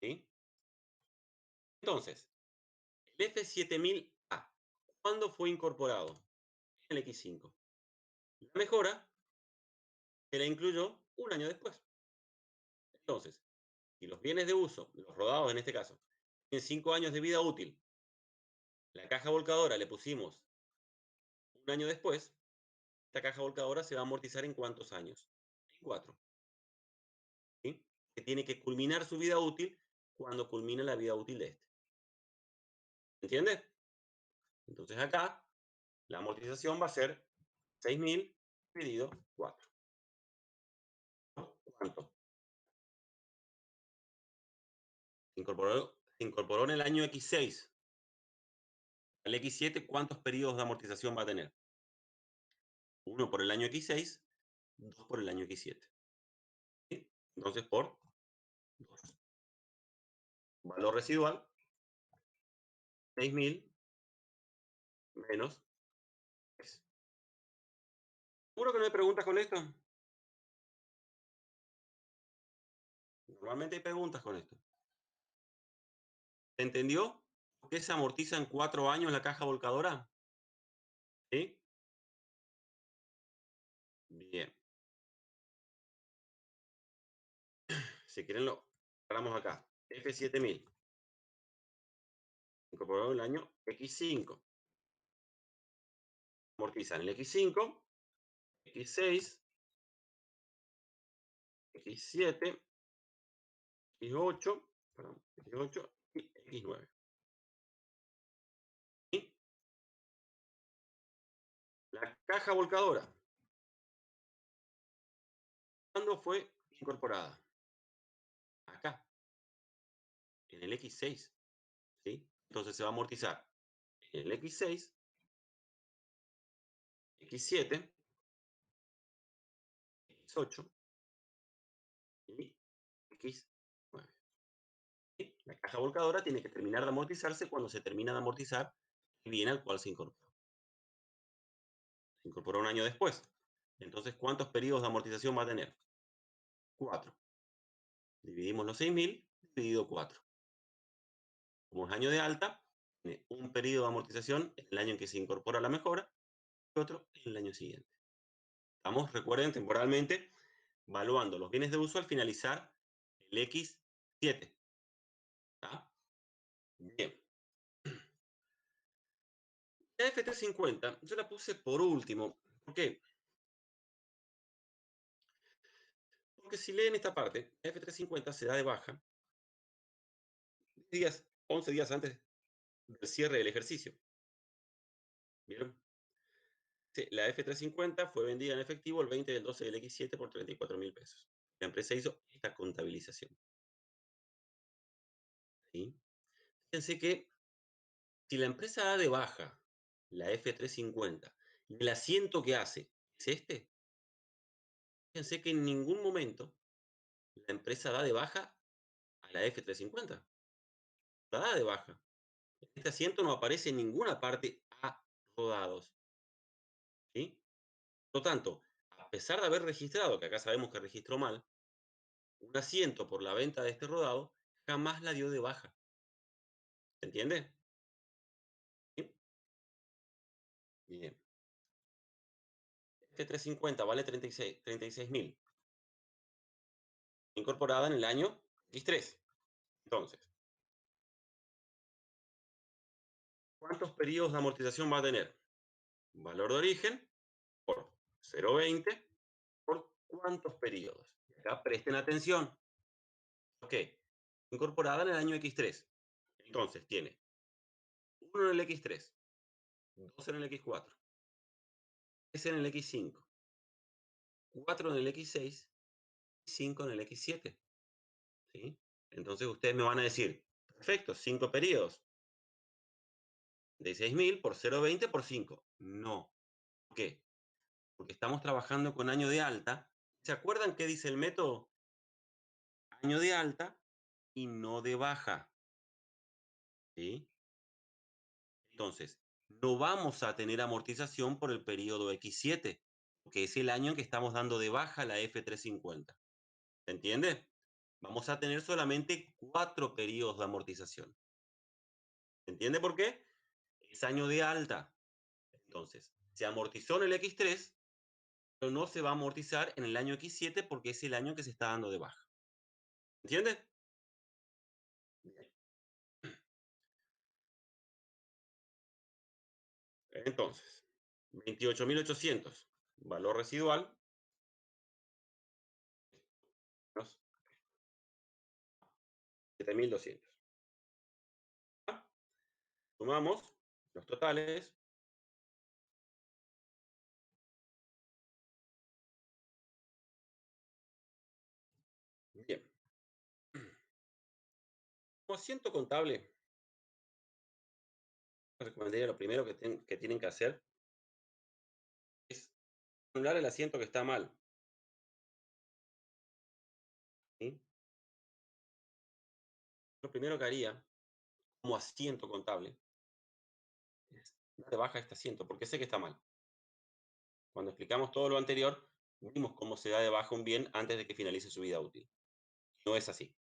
¿Sí? Entonces, el F7000A, ¿cuándo fue incorporado? En el X5. La mejora se la incluyó un año después. Entonces, si los bienes de uso, los rodados en este caso, tienen 5 años de vida útil, la caja volcadora le pusimos un año después, esta caja volcadora se va a amortizar en ¿cuántos años? En 4. ¿Sí? Que tiene que culminar su vida útil cuando culmina la vida útil de este. ¿Entiendes? Entonces acá la amortización va a ser 6.000 dividido 4. ¿Cuánto? Se incorporó en el año X6. El X7, ¿cuántos periodos de amortización va a tener? Uno por el año X6, dos por el año X7. ¿Sí? Entonces, por 2. Valor residual, 6.000 menos 3. ¿Seguro que no hay preguntas con esto? Normalmente hay preguntas con esto. ¿Se entendió por qué se amortiza en 4 años la caja volcadora? ¿Sí? Bien. Si quieren lo paramos acá. F7000. Incorporado en el año X5. Amortiza en el X5, X6, X7, X8, perdón, X8 y X9. ¿Sí? La caja volcadora, ¿cuándo fue incorporada? Acá, en el X6. ¿Sí? Entonces se va a amortizar en el X6, X7, X8 y X9. ¿Sí? La caja volcadora tiene que terminar de amortizarse cuando se termina de amortizar el bien al cual se incorporó. Se incorporó un año después. Entonces, ¿cuántos periodos de amortización va a tener? 4. Dividimos los 6.000 dividido 4. Como es año de alta, tiene un periodo de amortización en el año en que se incorpora la mejora y otro en el año siguiente. Estamos, recuerden, temporalmente valuando los bienes de uso al finalizar el X7. ¿Tá? Bien. La F350 yo la puse por último. ¿Por qué? Porque si leen esta parte, la F350 se da de baja 11 días antes del cierre del ejercicio. ¿Vieron? Sí, la F350 fue vendida en efectivo el 20 del 12 del X7 por 34.000 pesos. La empresa hizo esta contabilización. ¿Sí? Fíjense que si la empresa da de baja la F350 y el asiento que hace es este, fíjense que en ningún momento la empresa da de baja a la F350. La da de baja. Este asiento no aparece en ninguna parte a rodados. ¿Sí? Por lo tanto, a pesar de haber registrado, que acá sabemos que registró mal, un asiento por la venta de este rodado, jamás la dio de baja. ¿Se entiende? ¿Sí? Bien. F350 vale 36.000. Incorporada en el año X3. Entonces, ¿cuántos periodos de amortización va a tener? Valor de origen por 0,20 por cuántos periodos. Acá presten atención. Ok. Incorporada en el año X3. Entonces, tiene 1 en el X3, 2 en el X4, 3 en el X5, 4 en el X6 y 5 en el X7. ¿Sí? Entonces ustedes me van a decir, perfecto, 5 periodos de 6.000 por 0,20 por 5. No. ¿Por qué? Porque estamos trabajando con año de alta. ¿Se acuerdan qué dice el método? Año de alta y no de baja. ¿Sí? Entonces, no vamos a tener amortización por el periodo X7, que es el año en que estamos dando de baja la F350. ¿Se entiende? Vamos a tener solamente 4 periodos de amortización. ¿Se entiende por qué? Es año de alta. Entonces, se amortizó en el X3, pero no se va a amortizar en el año X7 porque es el año que se está dando de baja. ¿Entiendes? Bien. Entonces, 28.800, valor residual, menos 7.200. Sumamos los totales. Bien. Como asiento contable, recomendaría lo primero que tienen que hacer es anular el asiento que está mal. ¿Sí? Lo primero que haría como asiento contable es dar de baja este asiento, porque sé que está mal. Cuando explicamos todo lo anterior, vimos cómo se da de baja un bien antes de que finalice su vida útil. No es así.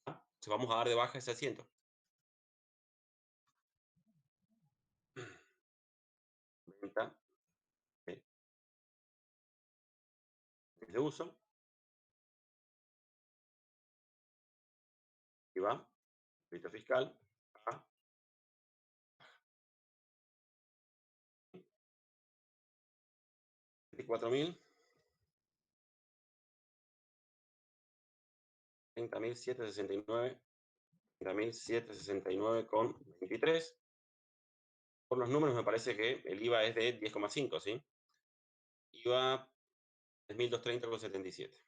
¿Ah? Entonces vamos a dar de baja ese asiento. Venta de uso. Y va. Crédito fiscal. A 24.000. 30.769. 30.769 con 23. Por los números me parece que el IVA es de 10,5, ¿sí? IVA 3.230,77.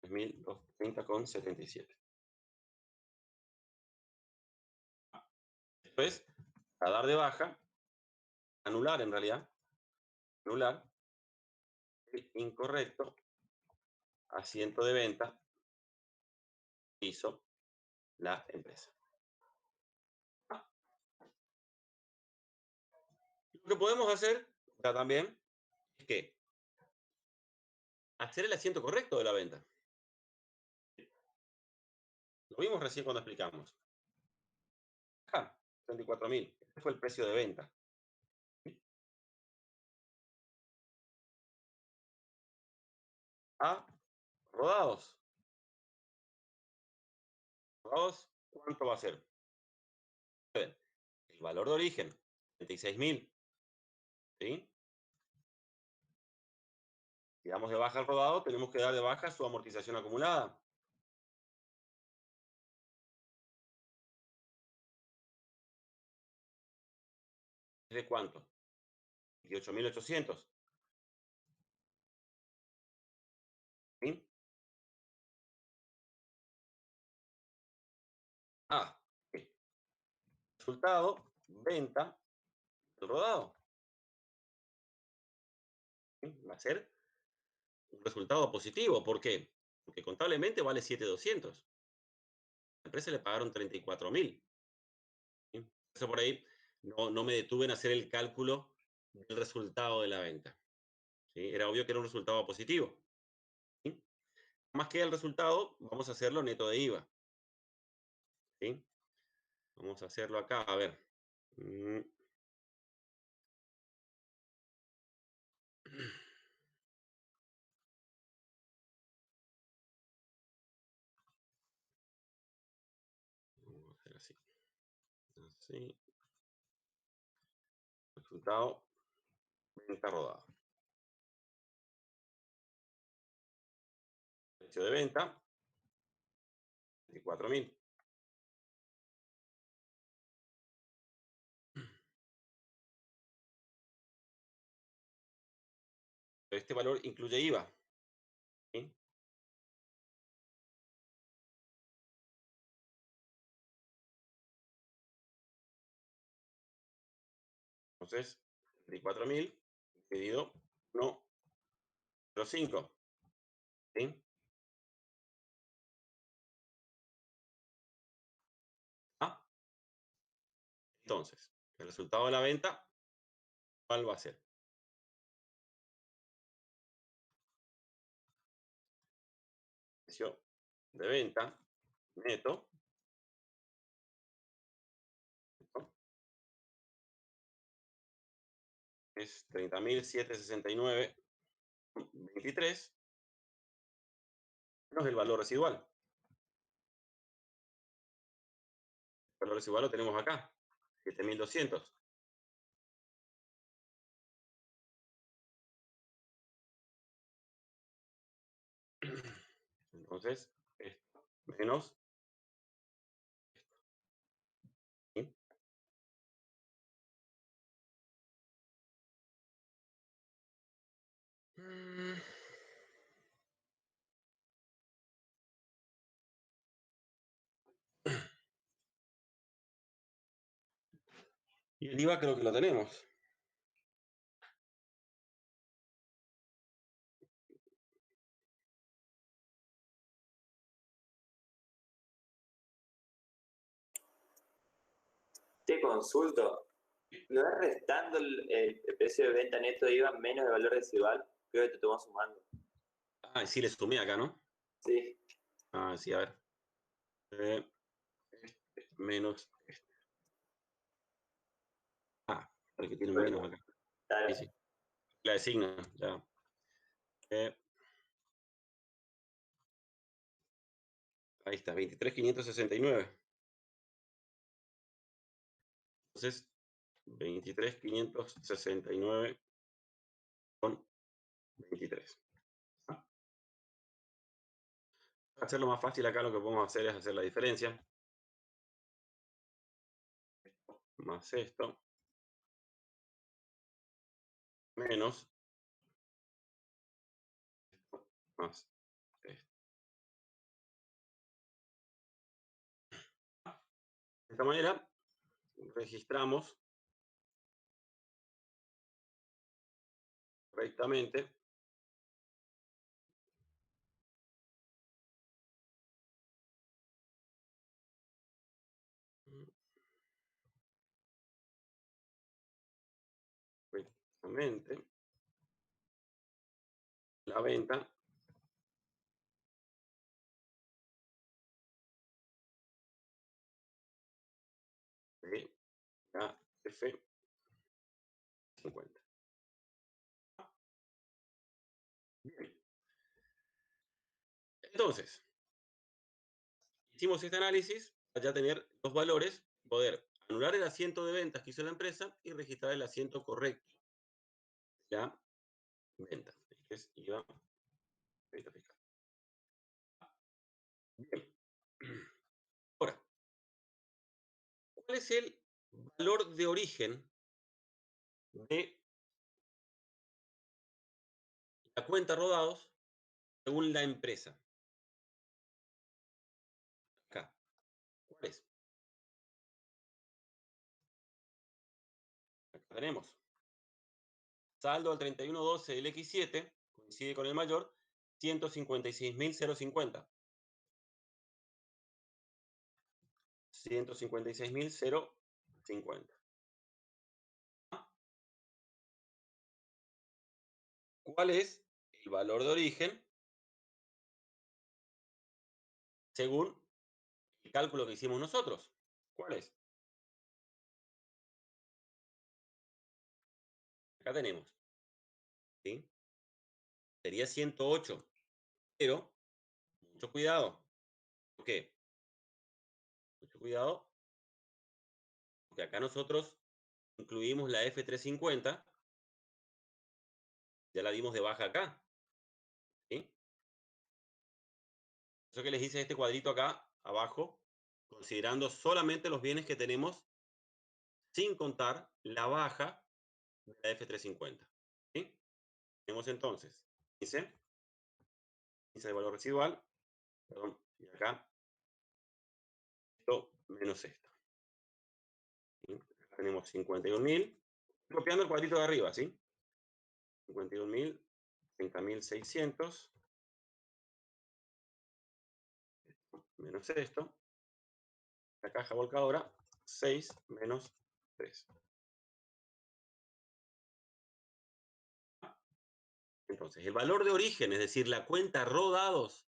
3.230,77. Después, a dar de baja, anular en realidad, anular el incorrecto asiento de venta que hizo la empresa. Lo que podemos hacer también es que hacer el asiento correcto de la venta. Lo vimos recién cuando explicamos. 34.000. Este fue el precio de venta. A rodados. Rodados, ¿cuánto va a ser? El valor de origen, 36.000. ¿Sí? Si damos de baja el rodado, tenemos que dar de baja su amortización acumulada. ¿Es de cuánto? 18.800. ¿Sí? Ah, sí. Resultado, venta del rodado. ¿Sí? Va a ser un resultado positivo. ¿Por qué? Porque contablemente vale 7.200. A la empresa le pagaron 34.000. ¿Sí? Eso por ahí no me detuve en hacer el cálculo del resultado de la venta. ¿Sí? Era obvio que era un resultado positivo. ¿Sí? Más que el resultado, vamos a hacerlo neto de IVA. ¿Sí? Vamos a hacerlo acá, a ver. Mm. Vamos a hacer así. Así. Resultado, venta rodada. Precio de venta, 24.000. Este valor incluye IVA. ¿Sí? Entonces, 34.000 dividido 1,05. ¿Sí? Ah, entonces, el resultado de la venta, ¿cuál va a ser? Precio de venta neto, ¿no? Es 30.769,23 menos el valor residual. El valor residual lo tenemos acá, 7.200. Entonces, esto menos, ¿sí? Mm, Y el IVA creo que lo tenemos. Te consulto, ¿no es restando el precio de venta neto de IVA menos el valor residual? Creo que te estamos sumando. Ah, sí le sumé acá, ¿no? Sí, Ah, sí, a ver. Eh, menos. Ah, el que tiene un menos acá. Sí, dale. sí. La designo, ya. Eh, ahí está, 23.569. Entonces, 23.569 con 23. Para hacerlo más fácil acá, lo que podemos hacer es hacer la diferencia. Más esto, menos más esto. De esta manera, registramos correctamente correctamente la venta de la F50. Bien. Entonces, hicimos este análisis para ya tener los valores, poder anular el asiento de ventas que hizo la empresa y registrar el asiento correcto de la venta, que es IVA, crédito fiscal. Bien. Ahora, ¿cuál es el valor de origen de la cuenta rodados según la empresa? Acá. ¿Cuál es? Acá tenemos. Saldo al 31/12 del X7 coincide con el mayor, 156.050. 156.050. ¿Cuál es el valor de origen según el cálculo que hicimos nosotros? ¿Cuál es? Acá tenemos, ¿sí? Sería 108, pero mucho cuidado. ¿Por qué? Mucho cuidado, porque acá nosotros incluimos la F350, ya la dimos de baja acá, ¿sí? Eso que les hice este cuadrito acá abajo, considerando solamente los bienes que tenemos sin contar la baja de la F350, ¿sí? Tenemos Tenemos entonces 15, 15 de valor residual, perdón, y acá esto menos esto. ¿Sí? Acá tenemos 51.000, copiando el cuadrito de arriba, ¿sí? 51.000, 30.600, menos esto, la caja volcadora, 6 menos 3. Entonces, el valor de origen, es decir, la cuenta rodados,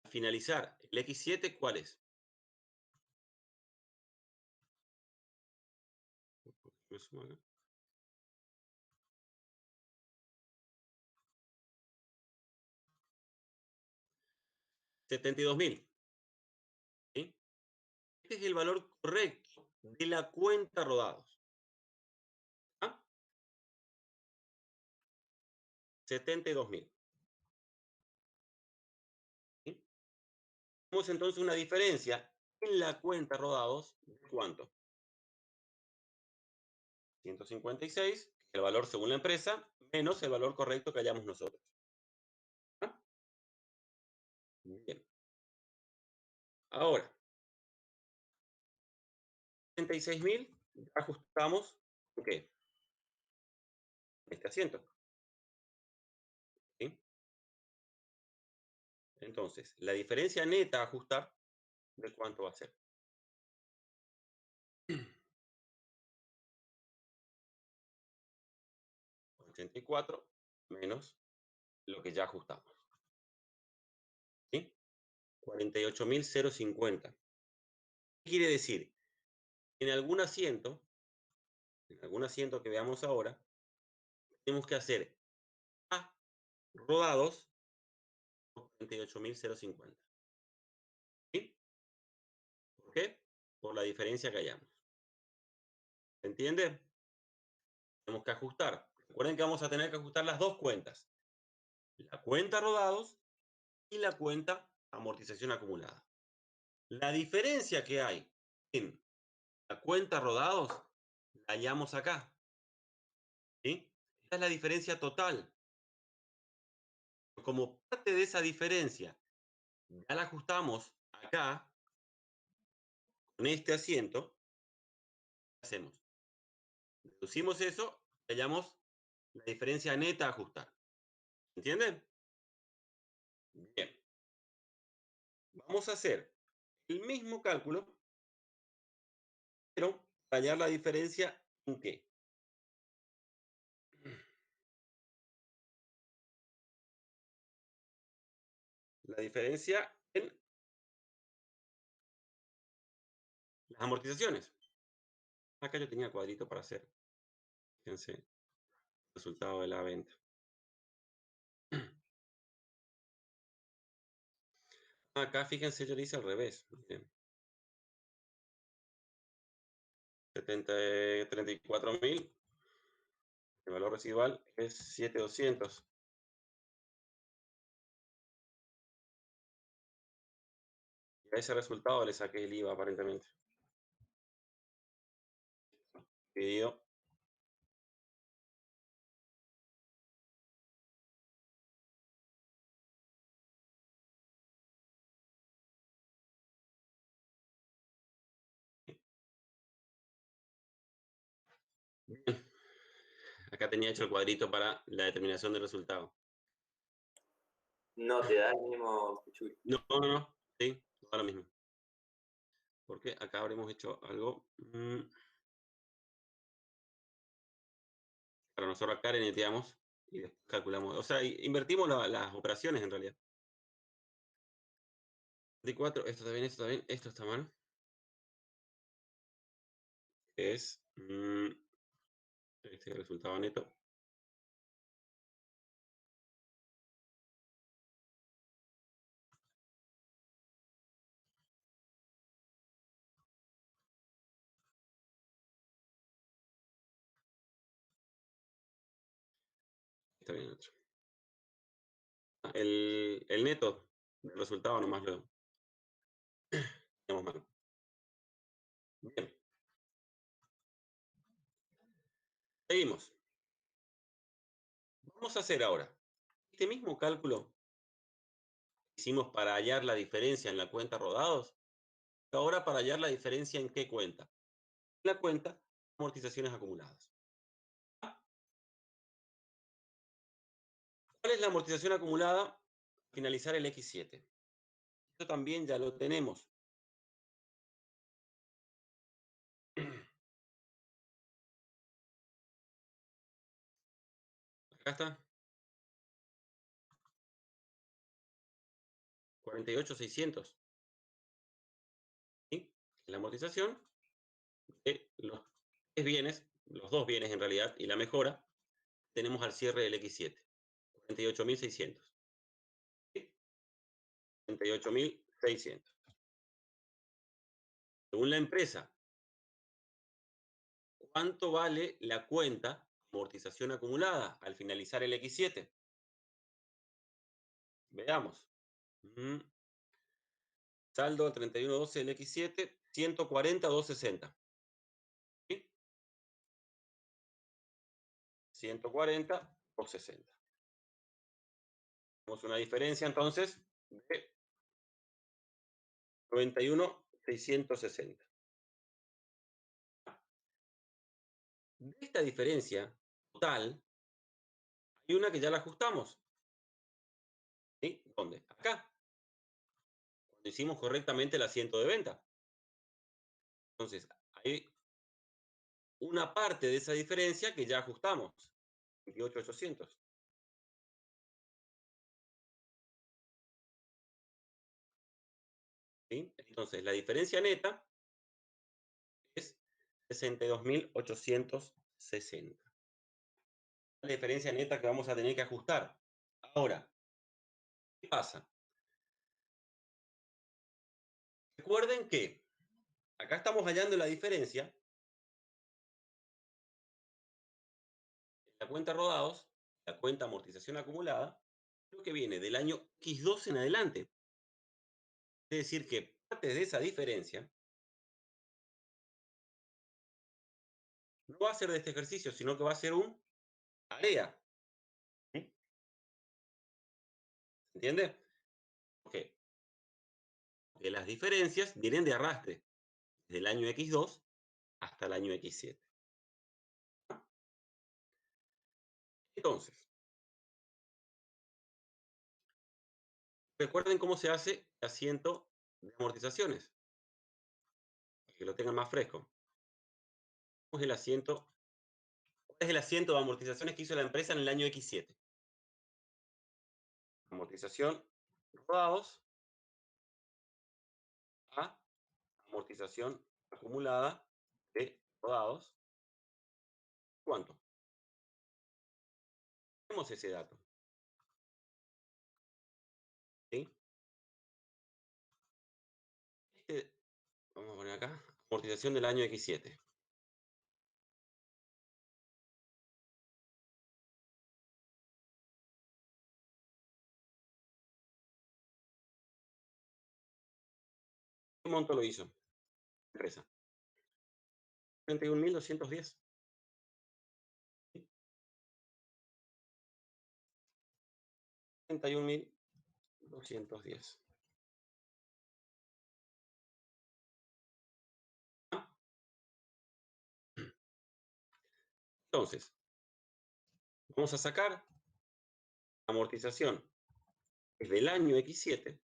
al finalizar el X7, ¿cuál es? Me sumo acá. 72.000. ¿Sí? Este es el valor correcto de la cuenta rodados. ¿Ah? 72.000. ¿Sí? Tenemos entonces una diferencia en la cuenta rodados de ¿cuánto? 156, el valor según la empresa, menos el valor correcto que hayamos nosotros. ¿Ah? Bien. Ahora, 36.000, ajustamos, ¿ok? Este asiento. ¿Sí? Entonces, la diferencia neta a ajustar, ¿de cuánto va a ser? 84 menos lo que ya ajustamos. ¿Sí? 48.050. ¿Qué quiere decir? En algún asiento que veamos ahora, tenemos que hacer A rodados por 48.050. ¿Sí? ¿Por qué? Por la diferencia que hayamos. ¿Se entiende? Tenemos que ajustar. Recuerden que vamos a tener que ajustar las dos cuentas. La cuenta rodados y la cuenta amortización acumulada. La diferencia que hay en la cuenta rodados la hallamos acá. ¿Sí? Esta es la diferencia total. Como parte de esa diferencia, ya la ajustamos acá, con este asiento, ¿qué hacemos? Deducimos eso, hallamos la diferencia neta a ajustar. ¿Entienden? Bien. Vamos a hacer el mismo cálculo, pero hallar la diferencia en qué. La diferencia en las amortizaciones. Acá yo tenía cuadrito para hacer. Fíjense, el resultado de la venta. Acá, fíjense, yo lo hice al revés. Miren. 34.000. El valor residual es 7.200. Y a ese resultado le saqué el IVA aparentemente. Dividido. Bien. Acá tenía hecho el cuadrito para la determinación del resultado. No te da el mismo, Chuy. No, no, no. Sí, ahora mismo. Porque acá habremos hecho algo. Para nosotros acá neteamos y después calculamos. O sea, invertimos las operaciones en realidad. 24, esto está bien, esto está bien, esto está mal. Es este resultado neto. Está bien otro. El neto del resultado nomás lo tenemos mal. Bien. Seguimos. Vamos a hacer ahora este mismo cálculo que hicimos para hallar la diferencia en la cuenta rodados, ahora para hallar la diferencia en qué cuenta. La cuenta amortizaciones acumuladas. ¿Cuál es la amortización acumulada al finalizar el X7? Esto también ya lo tenemos. Acá está. 48.600. ¿Sí? La amortización de los tres bienes, los dos bienes en realidad, y la mejora, tenemos al cierre del X7. 48.600. ¿Sí? 48.600. Según la empresa, ¿cuánto vale la cuenta amortización acumulada al finalizar el X7? Veamos. Saldo al 31/12 del X7, 140.260. ¿Sí? 140.260. Tenemos una diferencia entonces de 91.660. De esta diferencia total, hay una que ya la ajustamos. ¿Sí? ¿Dónde? Acá. Cuando hicimos correctamente el asiento de venta. Entonces, hay una parte de esa diferencia que ya ajustamos. 28.800. ¿Sí? Entonces, la diferencia neta es 62.860. La diferencia neta que vamos a tener que ajustar. Ahora, ¿qué pasa? Recuerden que acá estamos hallando la diferencia en la cuenta rodados, la cuenta amortización acumulada, lo que viene del año X2 en adelante. Es decir, que parte de esa diferencia no va a ser de este ejercicio, sino que va a ser un área. ¿Sí? ¿Se entiende? Porque de las diferencias vienen de arrastre, desde el año X2 hasta el año X7. Entonces, recuerden cómo se hace el asiento de amortizaciones, para que lo tengan más fresco. ¿Cuál es el asiento? ¿Cuál es el asiento de amortizaciones que hizo la empresa en el año X7? Amortización rodados a amortización acumulada de rodados. ¿Cuánto? Tenemos ese dato. ¿Sí? Este, vamos a poner acá, amortización del año X7. ¿Qué monto lo hizo la empresa? 31.210. ¿Sí? 31.210. Entonces, vamos a sacar amortización desde el año X7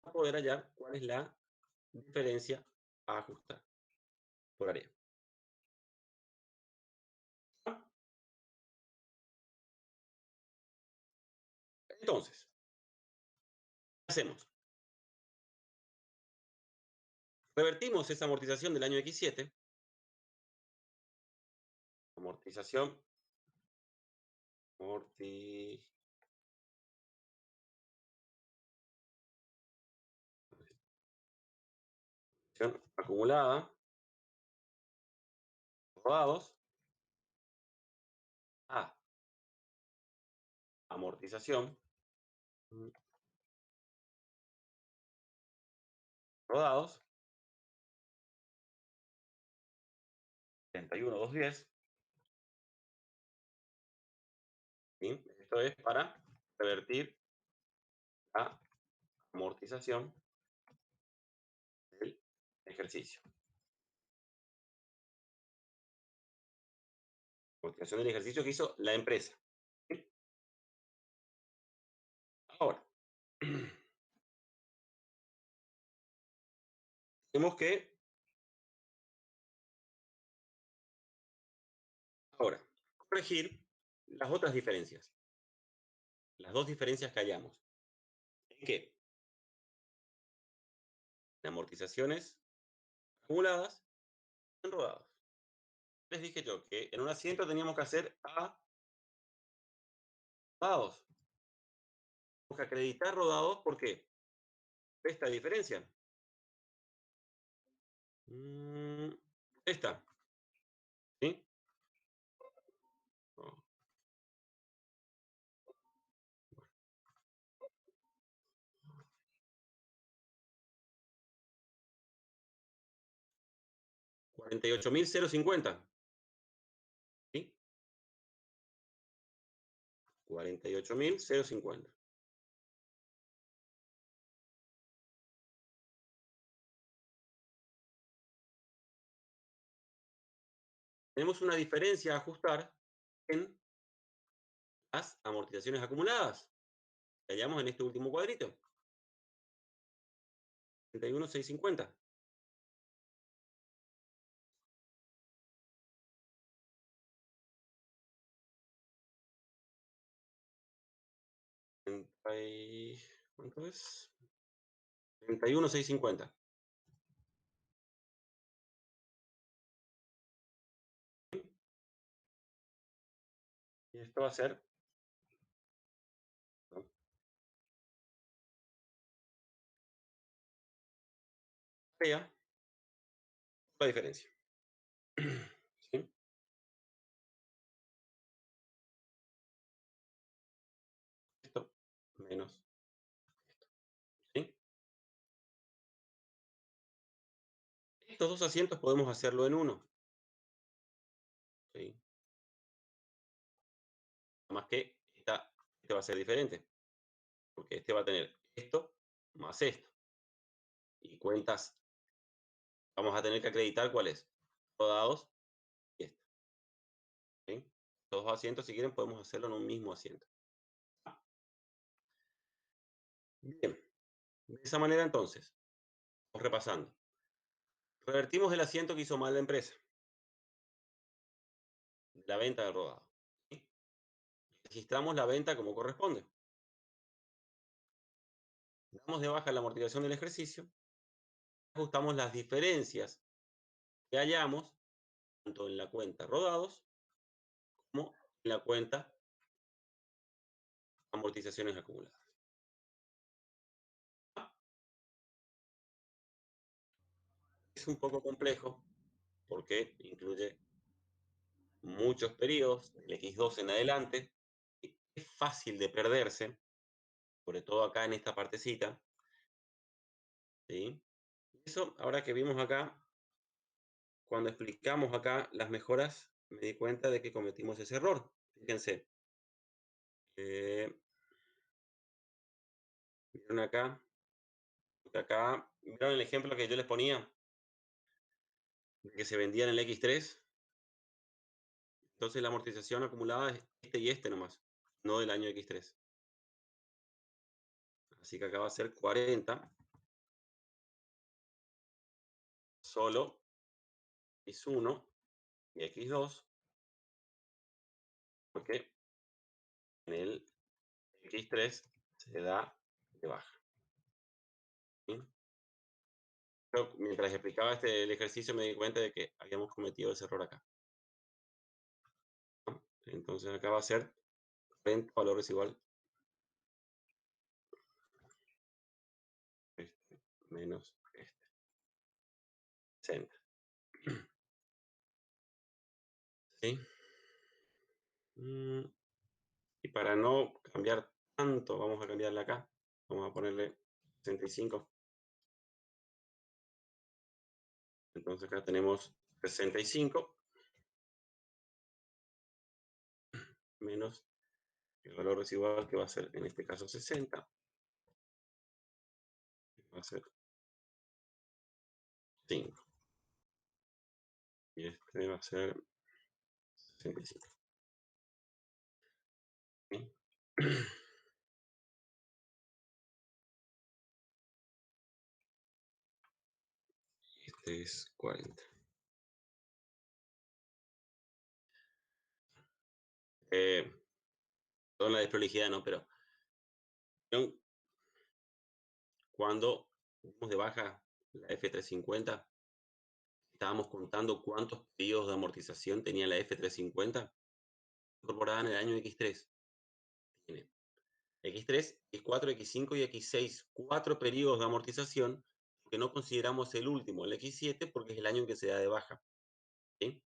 para poder hallar cuál es la diferencia a ajustar por área. Entonces, ¿qué hacemos? Revertimos esa amortización del año X7. Amortización. Amortización acumulada. Rodados. A amortización. Rodados. 31.210. Esto es para revertir la amortización del ejercicio. Amortización del ejercicio que hizo la empresa. Ahora, tenemos que ahora corregir las otras diferencias. Las dos diferencias que hallamos. ¿En qué? En amortizaciones acumuladas en rodados. Les dije yo que en un asiento teníamos que hacer a rodados. Tenemos que acreditar rodados, ¿por qué? Esta diferencia. Esta. ¿Sí? Oh, 48.050. ¿Sí? 48.050. Tenemos una diferencia a ajustar en las amortizaciones acumuladas. Que hallamos en este último cuadrito. 31.650. ¿Cuánto es? 31.650. Y esto va a ser, ¿no? Vea la diferencia. ¿Sí? Esto menos esto. ¿Sí? Estos dos asientos podemos hacerlo en uno. ¿Sí? Más que este va a ser diferente. Porque este va a tener esto más esto. Y cuentas, vamos a tener que acreditar cuál es. Rodados y esto. ¿Sí? Estos dos asientos, si quieren, podemos hacerlo en un mismo asiento. Bien. De esa manera, entonces, vamos repasando. Revertimos el asiento que hizo mal la empresa. La venta del rodado. ¿Sí? Registramos la venta como corresponde. Damos de baja la amortización del ejercicio. Ajustamos las diferencias que hallamos tanto en la cuenta rodados como en la cuenta amortizaciones acumuladas. Es un poco complejo porque incluye muchos periodos, el X2 en adelante. Es fácil de perderse, sobre todo acá en esta partecita. ¿Sí? Eso, ahora que vimos acá, cuando explicamos acá las mejoras, me di cuenta de que cometimos ese error. Fíjense. Vieron acá, vieron el ejemplo que yo les ponía, de que se vendía en el X3. Entonces la amortización acumulada es este y este nomás, no del año X3. Así que acá va a ser 40, solo X1 y X2, porque en el X3 se da de baja. ¿Sí? Pero mientras explicaba el ejercicio me di cuenta de que habíamos cometido ese error acá. ¿No? Entonces acá va a ser 40 valores igual este menos este. 60. ¿Sí? Y para no cambiar tanto, vamos a cambiarle acá. Vamos a ponerle 65. Entonces acá tenemos 65 menos el valor residual que va a ser en este caso 60, va a ser 5. Y este va a ser 65. ¿Sí? Este es 40. Toda la desprolijidad, ¿no? Pero cuando dimos de baja la F350, estábamos contando cuántos periodos de amortización tenía la F350 incorporada en el año X3. Tiene X3, X4, X5 y X6, 4 periodos de amortización que no consideramos el último, el X7, porque es el año en que se da de baja. ¿Sí?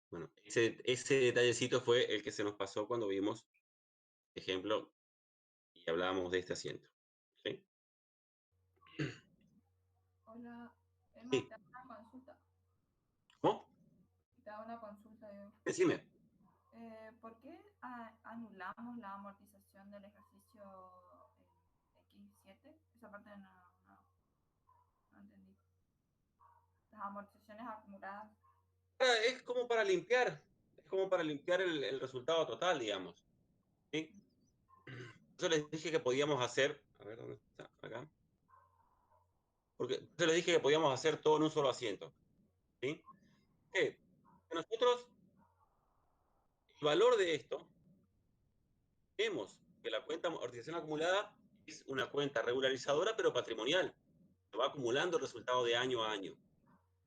Bueno, ese detallecito fue el que se nos pasó cuando vimos, ejemplo, y hablábamos de este asiento. ¿Sí? Hola, Emma, Sí. te hago una consulta. ¿Cómo? Te hago una consulta, yo. Decime. ¿Por qué anulamos la amortización del ejercicio X7? Esa parte no entendí. Las amortizaciones acumuladas. Es como para limpiar, el resultado total, digamos. ¿Sí? Yo les dije que podíamos hacer, a ver, ¿dónde está? Acá. Porque yo les dije que podíamos hacer todo en un solo asiento. ¿Sí? Que nosotros, el valor de esto, vemos que la cuenta de amortización acumulada es una cuenta regularizadora, pero patrimonial. Se va acumulando el resultado de año a año.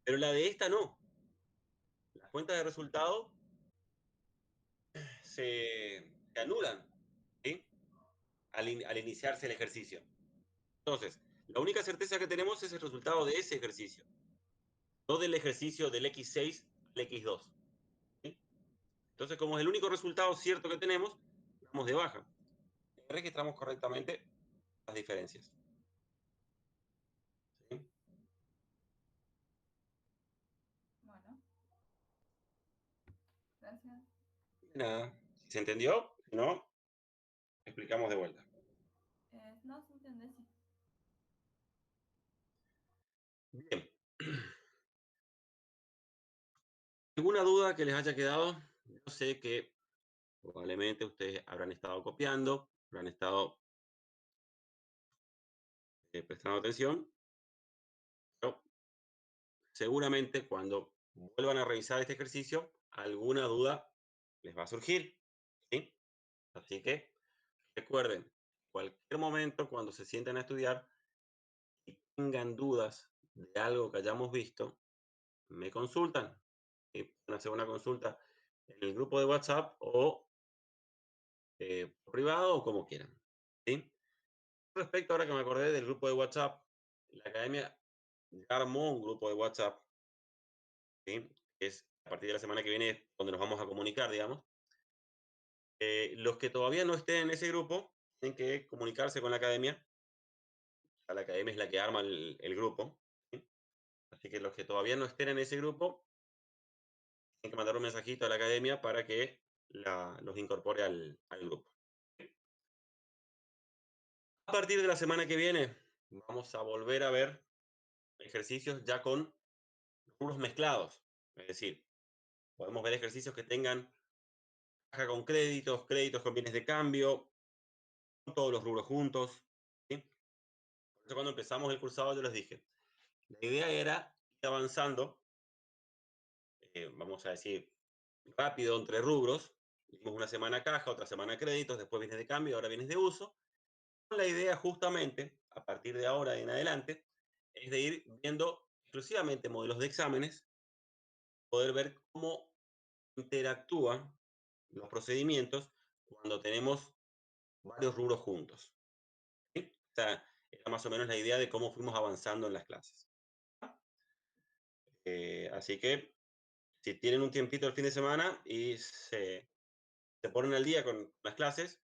Pero la de esta no. Las cuentas de resultado se anulan, ¿sí? Al iniciarse el ejercicio. Entonces, la única certeza que tenemos es el resultado de ese ejercicio, no del ejercicio del X6 al X2. ¿Sí? Entonces, como es el único resultado cierto que tenemos, damos de baja. Registramos correctamente las diferencias. ¿Sí? Bueno, gracias. Nada. ¿Se entendió? Si no, explicamos de vuelta. No, se entiende, sí. Bien. ¿Alguna duda que les haya quedado? Yo sé que probablemente ustedes habrán estado copiando, habrán estado prestando atención, pero seguramente cuando vuelvan a revisar este ejercicio, alguna duda les va a surgir. ¿Sí? Así que recuerden, cualquier momento cuando se sienten a estudiar y tengan dudas de algo que hayamos visto, me consultan. Y pueden hacer una consulta en el grupo de WhatsApp o por privado o como quieran. ¿Sí? Respecto, ahora que me acordé del grupo de WhatsApp, la academia ya armó un grupo de WhatsApp, ¿sí? Es a partir de la semana que viene donde nos vamos a comunicar, digamos. Los que todavía no estén en ese grupo tienen que comunicarse con la academia. La academia es la que arma el grupo. ¿Sí? Así que los que todavía no estén en ese grupo tienen que mandar un mensajito a la academia para que los incorpore al grupo. A partir de la semana que viene vamos a volver a ver ejercicios ya con rubros mezclados. Es decir, podemos ver ejercicios que tengan caja con créditos, créditos con bienes de cambio, todos los rubros juntos. ¿Sí? Por eso cuando empezamos el cursado yo les dije, la idea era ir avanzando, vamos a decir, rápido entre rubros. Hicimos una semana caja, otra semana créditos, después bienes de cambio, ahora bienes de uso. La idea justamente, a partir de ahora en adelante, es de ir viendo exclusivamente modelos de exámenes, poder ver cómo interactúan los procedimientos cuando tenemos varios rubros juntos. ¿Sí? O sea, era más o menos la idea de cómo fuimos avanzando en las clases. Así que si tienen un tiempito el fin de semana y se ponen al día con las clases,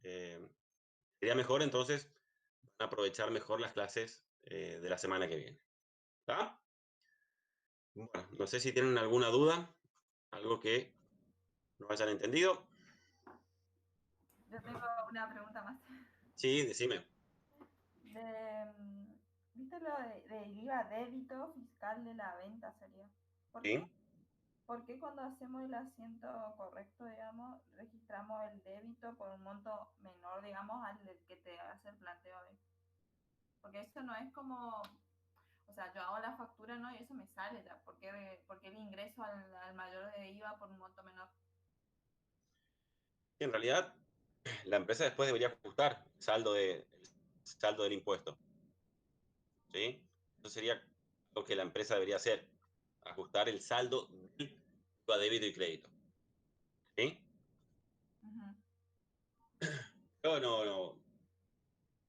sería mejor entonces van a aprovechar mejor las clases de la semana que viene. ¿Está? Bueno, no sé si tienen alguna duda, algo que no hayan entendido. Yo tengo una pregunta más. Sí, decime. ¿Viste lo de IVA débito fiscal de la venta sería? ¿Por Sí. qué? ¿Por qué cuando hacemos el asiento correcto, digamos, registramos el débito por un monto menor, digamos, al que te hace el planteo ahí? Porque eso no es como, o sea, yo hago la factura, ¿no? Y eso me sale ya. ¿Por qué el ingreso al mayor de IVA por un monto menor? En realidad, la empresa después debería ajustar el saldo del impuesto. ¿Sí? Eso sería lo que la empresa debería hacer, ajustar el saldo del IVA débito y crédito. ¿Sí? Ujú. No.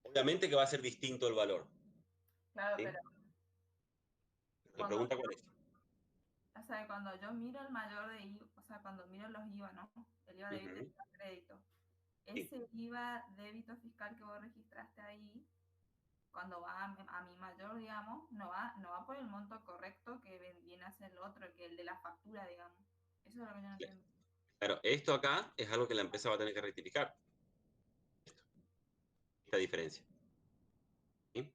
Obviamente que va a ser distinto el valor. Claro, ¿Sí? pero La cuando, pregunta cuál es. o sea, cuando yo miro el mayor de IVA, o sea, cuando miro los IVA, ¿no? El IVA débito y el Ujú. IVA crédito. Sí. Ese IVA débito fiscal que vos registraste ahí, cuando va a mi mayor, digamos, no va por el monto correcto que viene a ser el otro, que el de la factura, digamos. Eso es lo que yo no entiendo. Claro, esto acá es algo que la empresa va a tener que rectificar, esta diferencia. ¿Sí?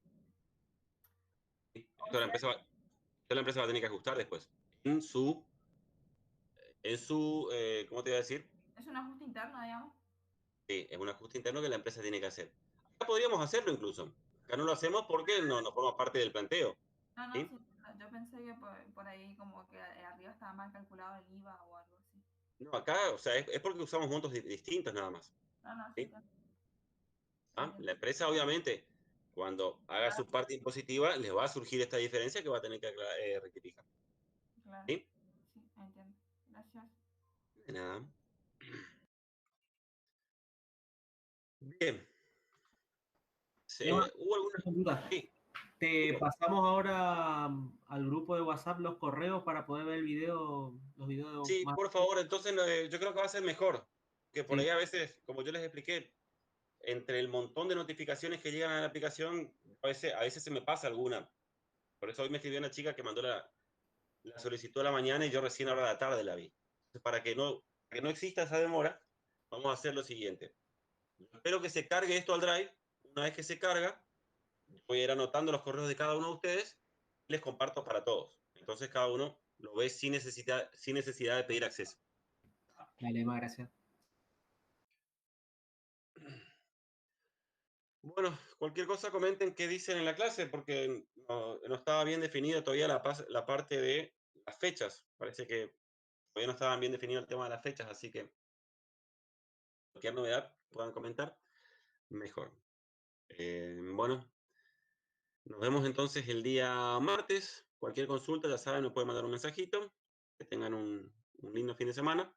¿Sí? O Esto sea, la empresa va a tener que ajustar después ¿cómo te iba a decir? es un ajuste interno, digamos. Sí, es un ajuste interno que la empresa tiene que hacer. Acá podríamos hacerlo incluso. Acá no lo hacemos porque no forma parte del planteo. No, no, ¿Sí? sí, no, yo pensé que por ahí como que arriba estaba mal calculado el IVA o algo así. No, acá, o sea, es porque usamos montos distintos nada más. No, no, sí, ¿Sí? entiendo. Sí, ¿Ah? entiendo. La empresa, obviamente, cuando haga Claro, su parte impositiva, les va a surgir esta diferencia que va a tener que rectificar. claro. ¿Sí? Sí, entiendo. Gracias. De nada. Bien. Emma, ¿Hubo alguna? una duda. Sí, Te digo, pasamos ahora al grupo de WhatsApp los correos para poder ver el video, los videos sí, más. por favor, entonces yo creo que va a ser mejor. Que por Sí, ahí a veces, como yo les expliqué, entre el montón de notificaciones que llegan a la aplicación, a veces se me pasa alguna. Por eso hoy me escribió una chica que mandó la solicitud a la mañana y yo recién ahora a la tarde la vi. Entonces, para que no exista esa demora, vamos a hacer lo siguiente. Espero que se cargue esto al Drive. Una vez que se carga, voy a ir anotando los correos de cada uno de ustedes y les comparto para todos. Entonces cada uno lo ve sin necesidad de pedir acceso. dale, Emma, gracias. Bueno, cualquier cosa comenten qué dicen en la clase, porque no estaba bien definida todavía la parte de las fechas. Parece que todavía no estaban bien definido el tema de las fechas, así que cualquier novedad puedan comentar, mejor. Bueno, nos vemos entonces el día martes. Cualquier consulta, ya saben, me pueden mandar un mensajito. Que tengan un lindo fin de semana.